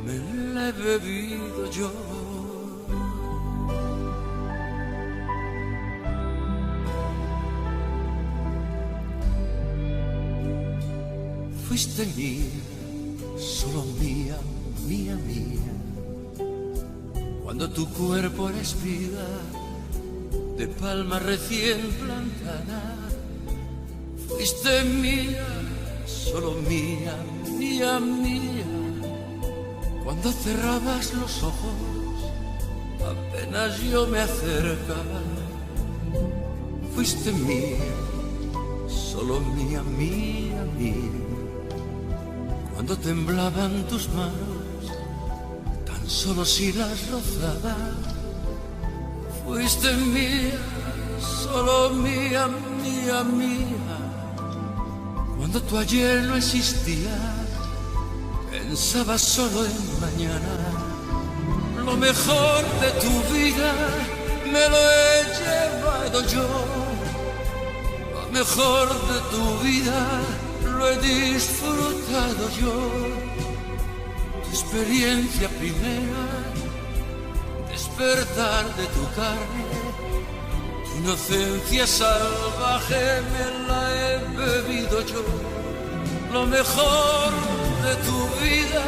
me la he bebido yo. Fuiste mía, solo mía, mía, mía, cuando tu cuerpo era espiga de palma recién plantada. Fuiste mía, solo mía, mía, mía, cuando cerrabas los ojos, apenas yo me acercaba. Fuiste mía, solo mía, mía, mía, cuando temblaban tus manos, tan solo si las rozaba. Fuiste mía, solo mía, mía, mía, cuando tu ayer no existía, pensaba solo en mañana. Lo mejor de tu vida me lo he llevado yo, lo mejor de tu vida lo he disfrutado yo, tu experiencia primera, despertar de tu carne, tu inocencia salvaje me la he bebido yo, lo mejor de tu vida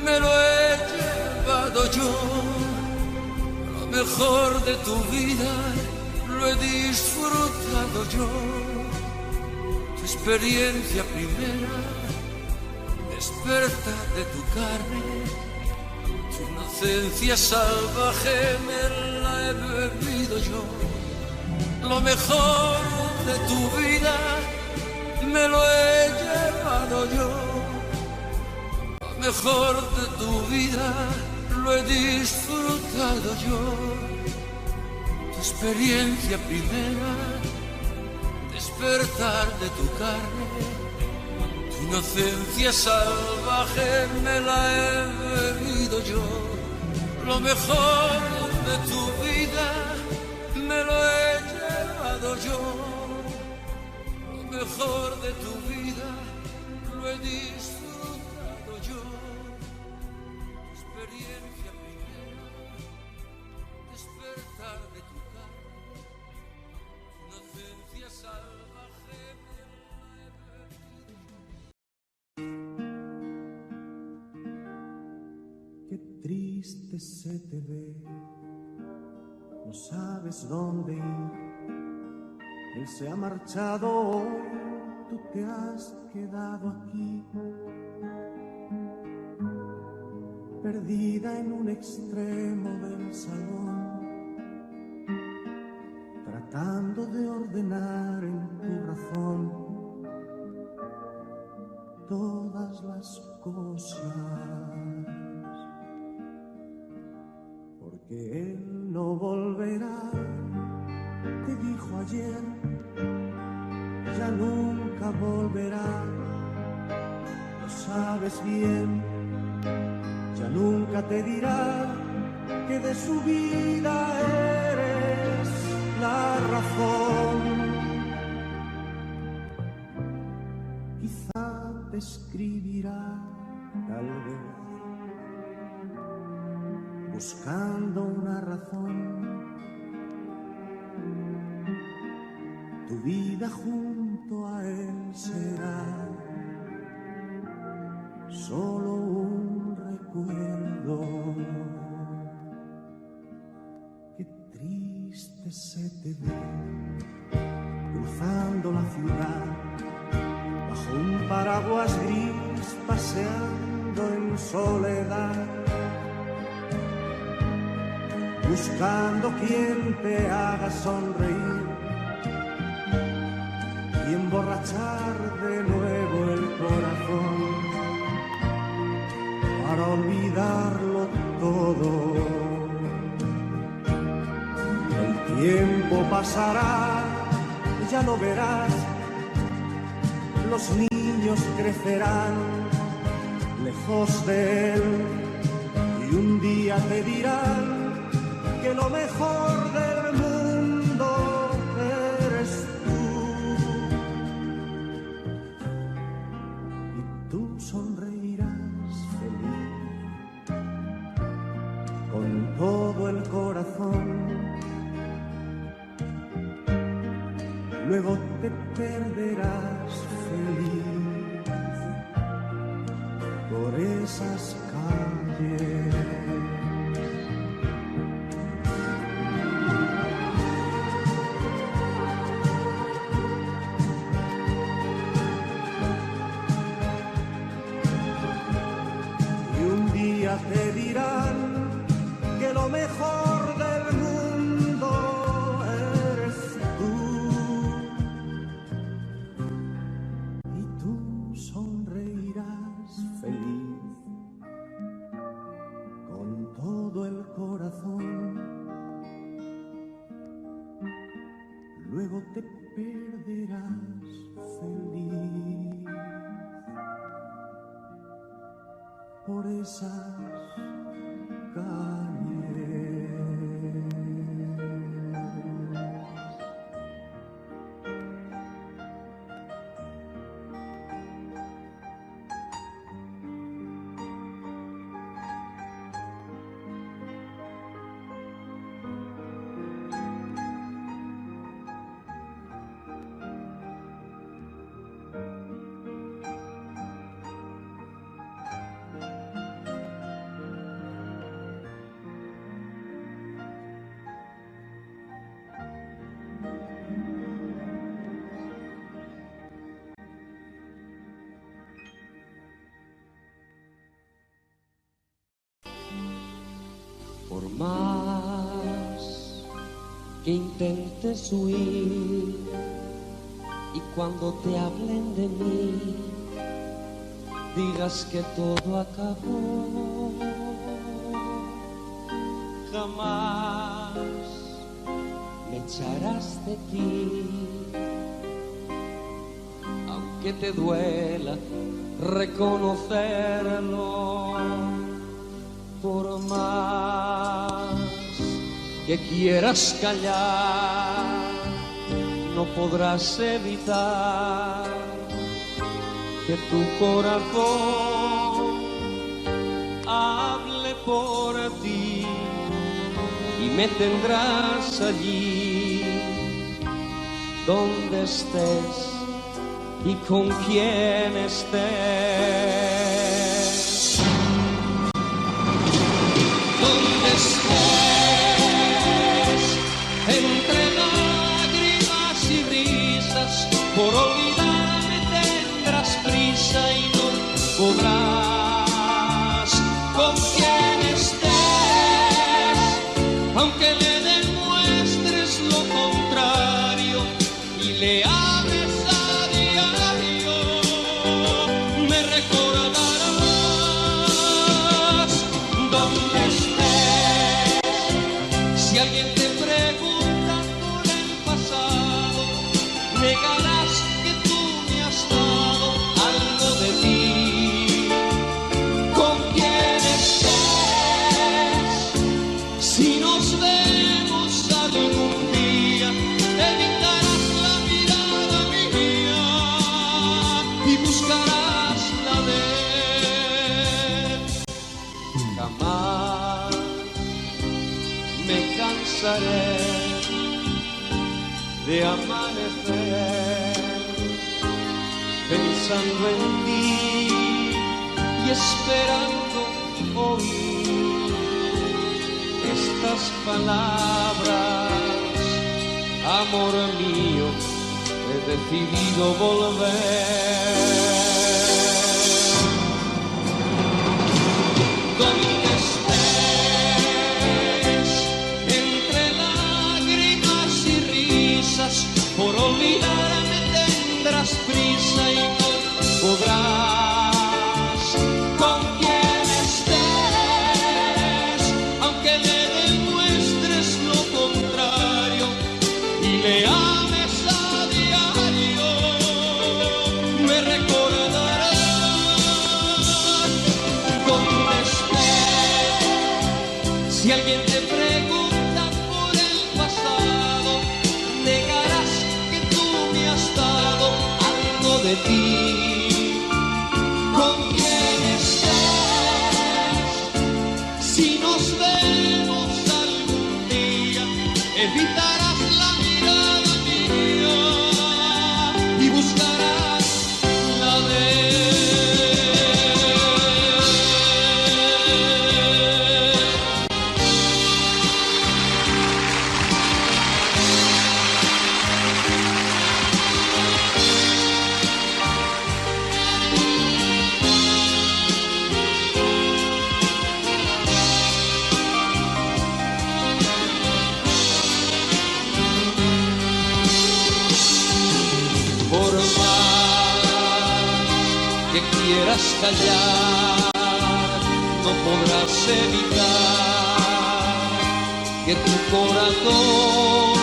me lo he llevado yo, lo mejor de tu vida lo he disfrutado yo, tu experiencia primera, despertar de tu carne, tu inocencia salvaje me la he bebido yo, lo mejor de tu vida me lo he llevado yo, lo mejor de tu vida lo he disfrutado yo, tu experiencia primera, despertar de tu carne, tu inocencia salvaje me la he bebido yo, lo mejor de tu vida me lo he llevado yo, lo mejor de tu vida lo he disfrutado yo, tu experiencia primera, despertar de tu carne, tu inocencia salvaje me la he bebido. Qué triste se te ve, no sabes dónde ir. Él se ha marchado hoy, tú te has quedado aquí, perdida en un extremo del salón, tratando de ordenar en tu razón todas las cosas, porque él no volverá, te dijo ayer, ya nunca volverá, lo sabes bien, ya nunca te dirá que de su vida eres la razón. Quizá te escribirá, tal vez, buscando una razón. Tu vida junto a él será solo un recuerdo. Qué triste se te ve cruzando la ciudad, bajo un paraguas gris, paseando en soledad, buscando quien te haga sonreír y emborrachar de nuevo el corazón para olvidarlo todo. El tiempo pasará, ya lo verás, los niños crecerán, lejos de él, y un día te dirán que lo mejor del mundo eres tú. Y tú sonreirás feliz con todo el corazón. Luego te perderás feliz por esas calles. Y un día te dirán que lo mejor del mundo eres tú. Y tú sonreirás feliz con todo el corazón. Luego te perderás feliz por esas calles. Por más que intentes huir y cuando te hablen de mí digas que todo acabó, jamás me echarás de ti, aunque te duela reconocerlo. Por más que quieras callar, no podrás evitar que tu corazón hable por ti y me tendrás allí donde estés y con quien estés. Donde estés, entre lágrimas y risas, por olvidarme tendrás prisa y no podrás. Con quien estés, aunque le demuestres lo contrario y le hables a diario, me recordarás. Donde si alguien te pregunta por el pasado, negarás que tú me has dado algo de ti. Con quien estés, si nos vemos algún día, evitarás la mirada mía y buscarás la de él. Jamás me cansaré de amanecer pensando en ti y esperando oír estas palabras. Amor mío, he decidido volver. Donde por olvidarme tendrás prisa y no podrás. Con quien estés, aunque le demuestres lo contrario y le ames a diario, me recordarás. Si alguien te pregunta por el pasado, negarás que tú me has dado algo de ti. ¿Con quién estás? Si nos vemos algún día, evitarás la mirada mía y buscarás la de él. Por más que quieras callar, no podrás evitar que tu corazón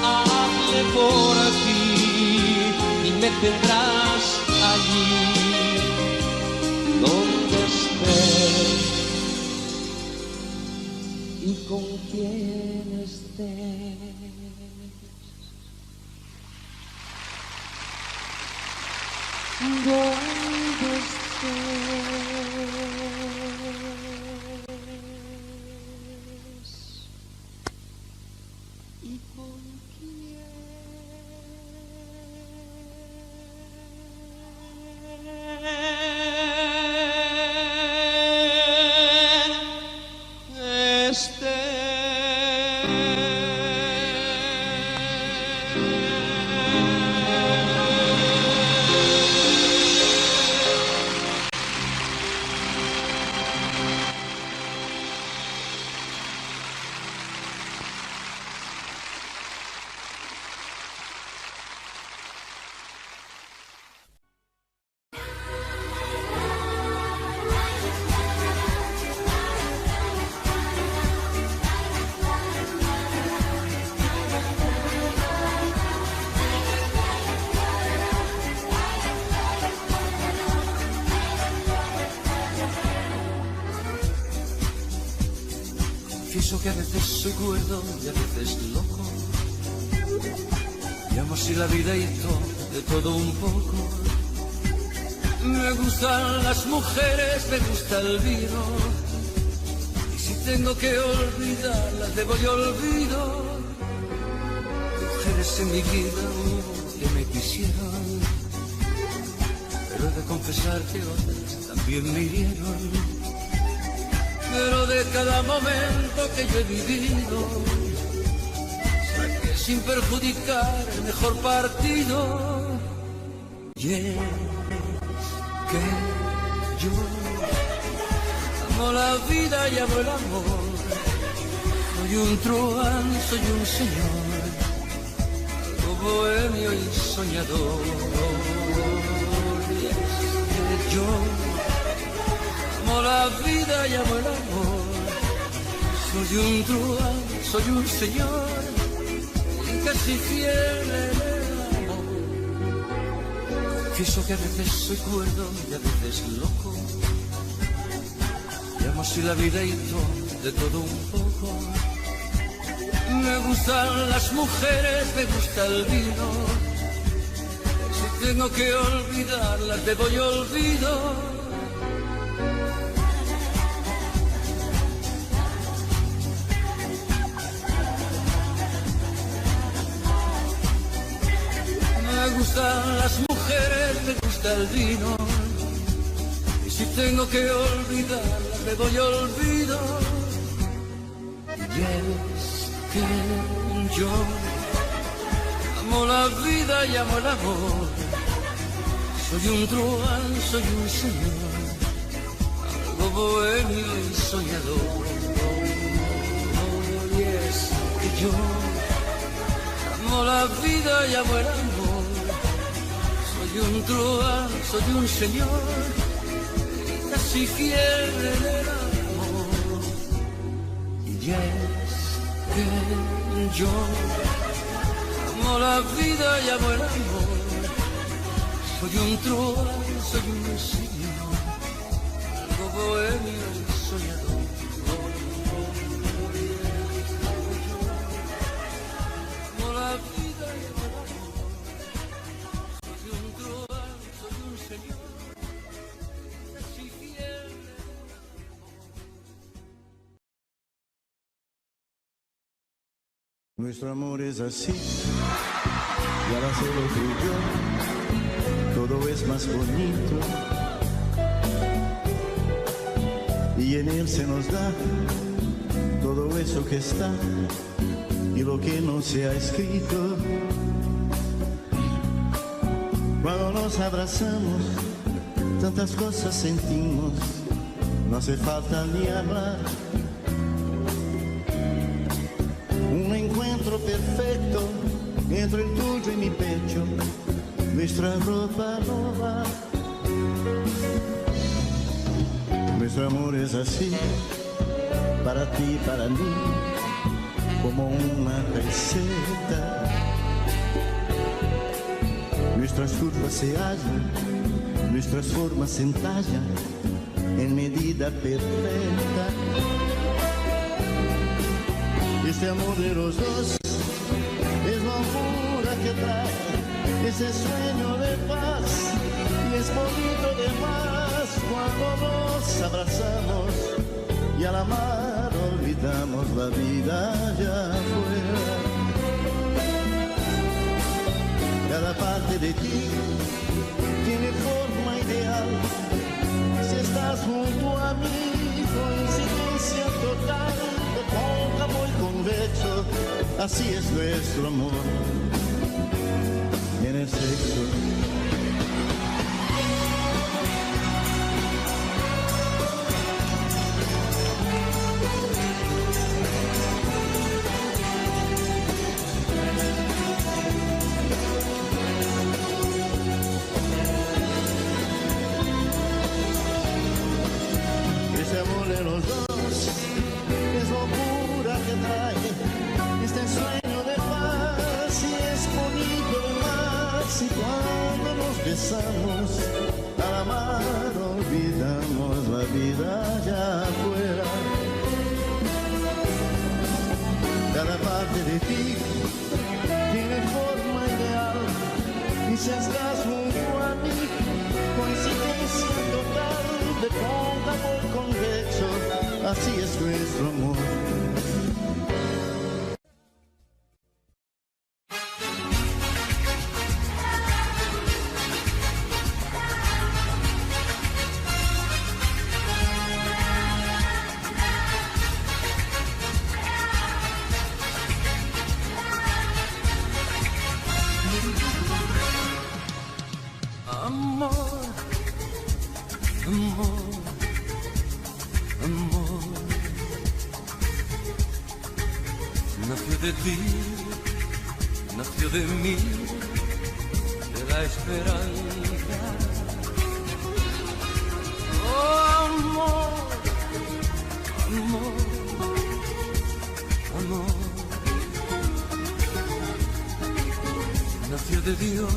hable por ti y me tendrás allí donde estés y con quien estés. ¿Dónde estés? ¿Y con quién? Confieso que a veces soy cuerdo y a veces loco. Llamo así la vida y de todo un poco. Me gustan las mujeres, me gusta el vino. Y si tengo que olvidarlas, debo yo olvido. Mujeres en mi vida hubo que me quisieron, pero he de confesar que otras también me hirieron. Pero de cada momento que yo he vivido, saqué sin perjudicar el mejor partido. Y es que yo amo la vida y amo el amor. Soy un truán, soy un señor, algo bohemio y soñador. Y es que yo amo la vida y amo el amor. Soy un truán, soy un señor y casi fiel en el amor. Confieso que a veces soy cuerdo y a veces loco. Llamo así la vida y de todo un poco. Me gustan las mujeres, me gusta el vino. Si tengo que olvidarlas, debo yo olvido. Me gustan las mujeres, me gusta el vino. Y si tengo que olvidarla, me voy olvido. Y es que yo amo la vida y amo el amor. Soy un truán, soy un señor, algo bohemio y soñador. Y es que yo amo la vida y amo el amor. Soy un truán, soy un señor, casi fiel en el amor. Y es que yo amo la vida y amo el amor. Soy un truán, soy un señor, algo bohemio y soñador. Nuestro amor es así, y al hacerlo tú y yo, todo es más bonito. Y en él se nos da todo eso que está y lo que no se ha escrito. Cuando nos abrazamos, tantas cosas sentimos, no hace falta ni hablar. Un encuentro perfecto entre el tuyo y mi pecho, nuestra ropa no va. Nuestro amor es así, para ti, para mí, como una receta. Nuestras curvas se hallan, nuestras formas se entallan en medida perfecta. Este amor de los dos es la locura que trae ese sueño de paz, y es bonito de más cuando nos abrazamos y al amar olvidamos la vida allá afuera. Cada parte de ti tiene forma ideal, si estás junto a mí, coincidencia total, de cóncavo y convexo, así es nuestro amor en el sexo. Ese amor de los dos es locura que trae este sueño de paz, y es bonito de más, y cuando nos besamos al amar olvidamos la vida allá afuera. Cada parte de ti tiene forma ideal, y si estás junto a mí, coincidencia total, de cóncavo y convexo, así es nuestro amor. Amor, amor, amor, nació de ti, nació de mí, de la esperanza. Oh, amor, amor, amor, nació de Dios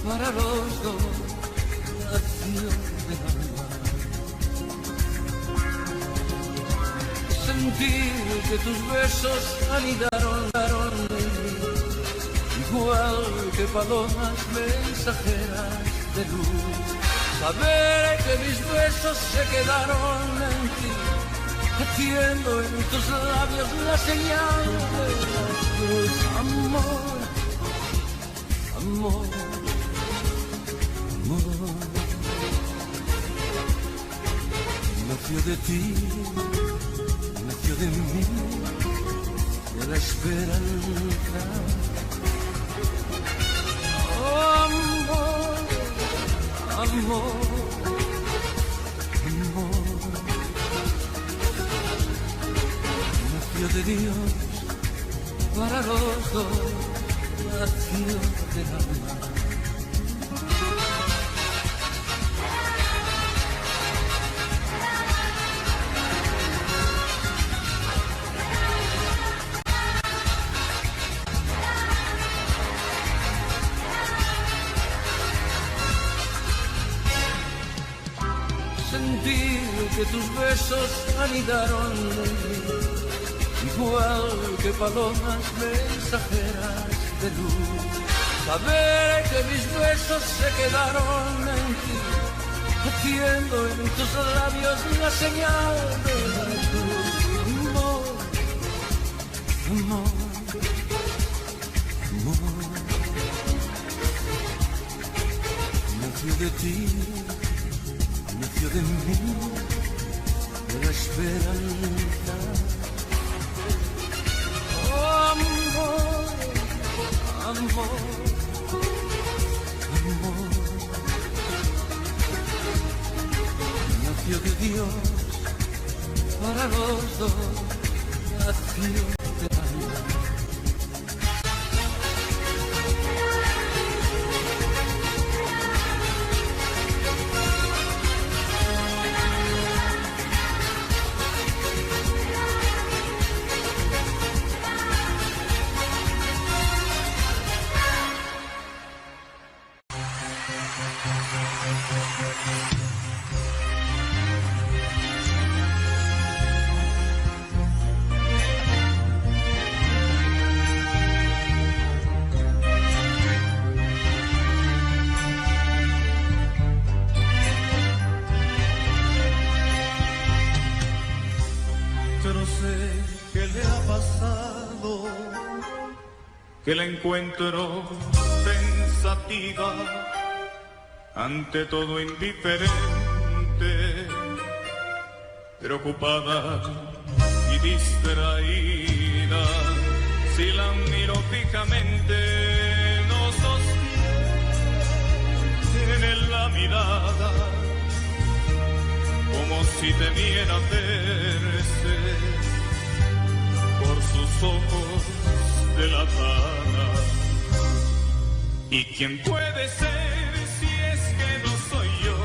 para los dos, nació de alma. Sentir que tus besos anidaron en mí, igual que palomas mensajeras de luz. Saber que mis besos se quedaron en ti, haciendo en tus labios la señal de la cruz. Amor, amor, amor, nació de ti, nació de mí, de la esperanza. Oh, amor, amor, amor, nació de Dios para los dos, nació del alma. Sentir que tus besos anidaron en mí, igual que palomas mensajeras de luz. Saber que mis besos se quedaron en ti, haciendo en tus labios la señal de la cruz. Amor, amor, amor nació de ti, nació de mí, de la esperanza. Oh, amor, amor, amor, nació de Dios para los dos, nació de alma. Que la encuentro pensativa, ante todo indiferente, preocupada y distraída. Si la miro fijamente, no sostiene la mirada, como si temiera verse por sus ojos de la Habana. ¿Y quién puede ser si es que no soy yo?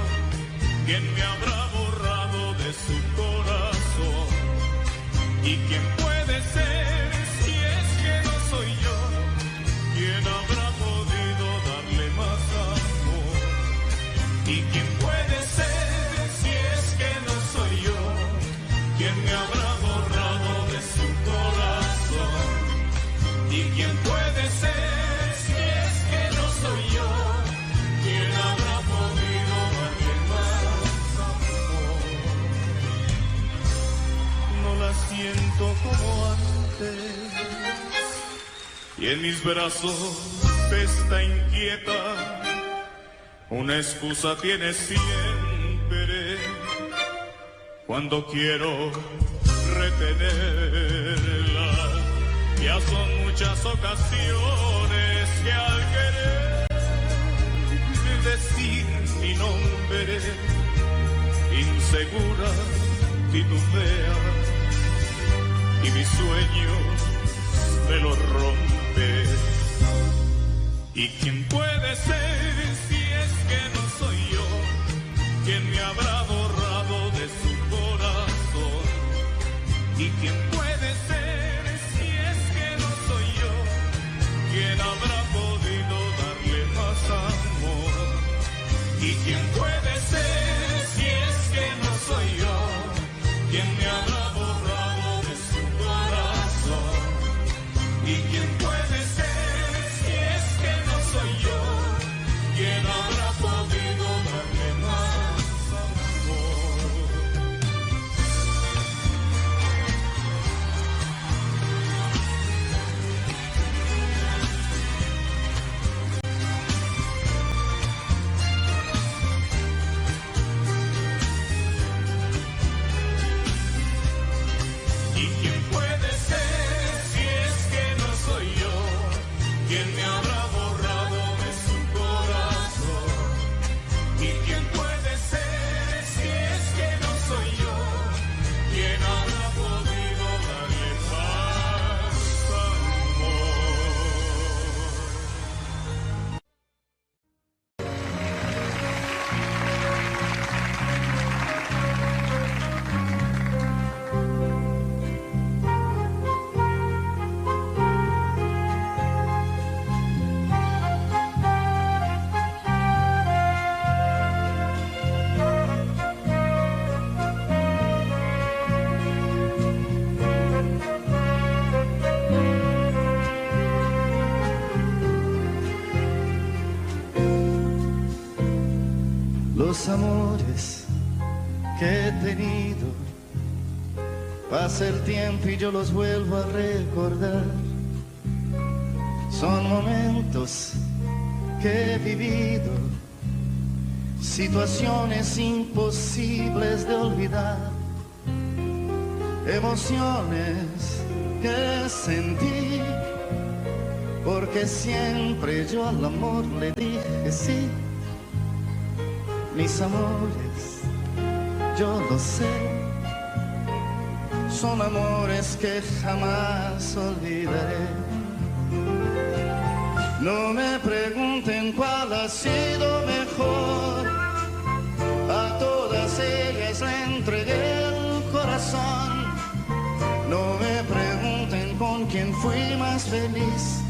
¿Quién me habrá borrado de su corazón? ¿Y quién puede ser si es que no soy yo? ¿Quién habrá podido darle más amor? ¿Y quién puede ser si es que no soy yo? ¿Quién me habrá borrado de su corazón? ¿Y quién puede ser si es que no soy yo? ¿Quién habrá podido darle más amor? No la siento como antes, y en mis brazos está inquieta. Una excusa tiene siempre cuando quiero retenerla. Ya son muchas ocasiones que al querer decir mi nombre, insegura titubea y mis sueños me lo rompe. ¿Y quién puede ser si es que no soy yo? ¿Quién me habrá borrado de su corazón? ¿Y quién puede ser si es que no soy yo? ¿Quién habrá podido darle más amor? ¿Y quién puede ser si es que no soy yo? ¿Quién me habrá borrado de su corazón? ¿Y quién puede ser si es que no soy yo? ¿Quién habrá podido darle más amor? ¿Y quién puede ser si es que no soy yo? ¿Quién me habrá borrado de su corazón? ¿Y quién puede ser si es que no soy yo? ¿Quién habrá podido darle más amor? Los amores que he tenido, pasa el tiempo y yo los vuelvo a recordar. Son momentos que he vivido, situaciones imposibles de olvidar, emociones que sentí, porque siempre yo al amor le dije sí. Mis amores, yo lo sé, son amores que jamás olvidaré. No me pregunten cuál ha sido mejor, a todas ellas le entregué el corazón. No me pregunten con quién fui más feliz,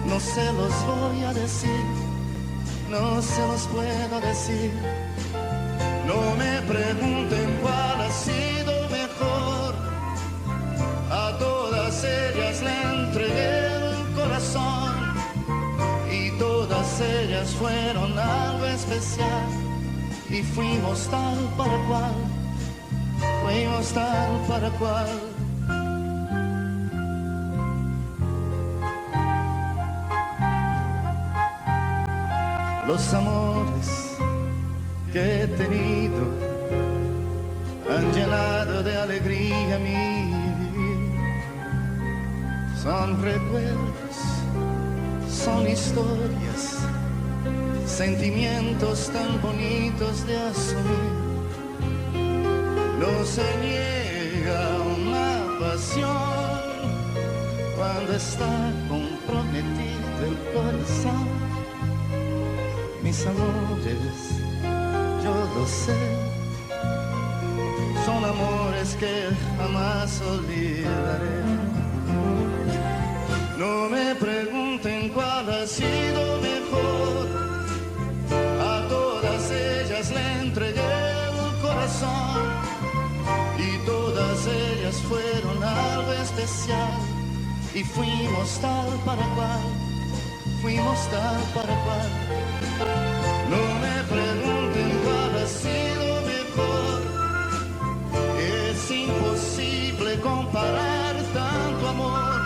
no se los voy a decir, no se los puedo decir. No me pregunten cuál ha sido mejor, a todas ellas le entregué el corazón, y todas ellas fueron algo especial, y fuimos tal para cual, fuimos tal para cual. Los amores que he tenido han llenado de alegría mi vivir. Son recuerdos, son historias, sentimientos tan bonitos de asumir. No se niega una pasión cuando está comprometido el corazón. Mis amores, yo lo sé, son amores que jamás olvidaré. No me pregunten cuál ha sido mejor, a todas ellas le entregué el corazón, y todas ellas fueron algo especial, y fuimos tal para cual, fuimos tal para cual. No me pregunten cuál ha sido mejor, es imposible comparar tanto amor.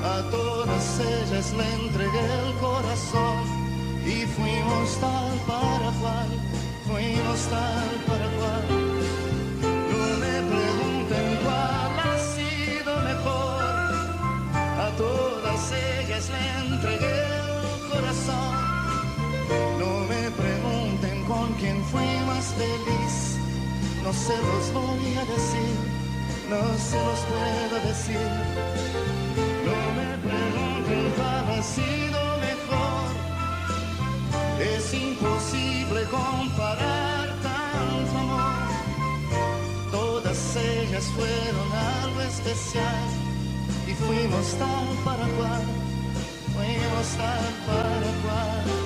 A todas ellas le entregué el corazón, y fuimos tal para cual, fuimos tal para cual. No me pregunten cuál ha sido mejor, a todas ellas le entregué el corazón. No me pregunten con quién fui más feliz, no se los voy a decir, no se los puedo decir. No me pregunten cuál ha sido mejor, es imposible comparar tanto amor. Todas ellas fueron algo especial, y fuimos tal para cual, fuimos tal para cual.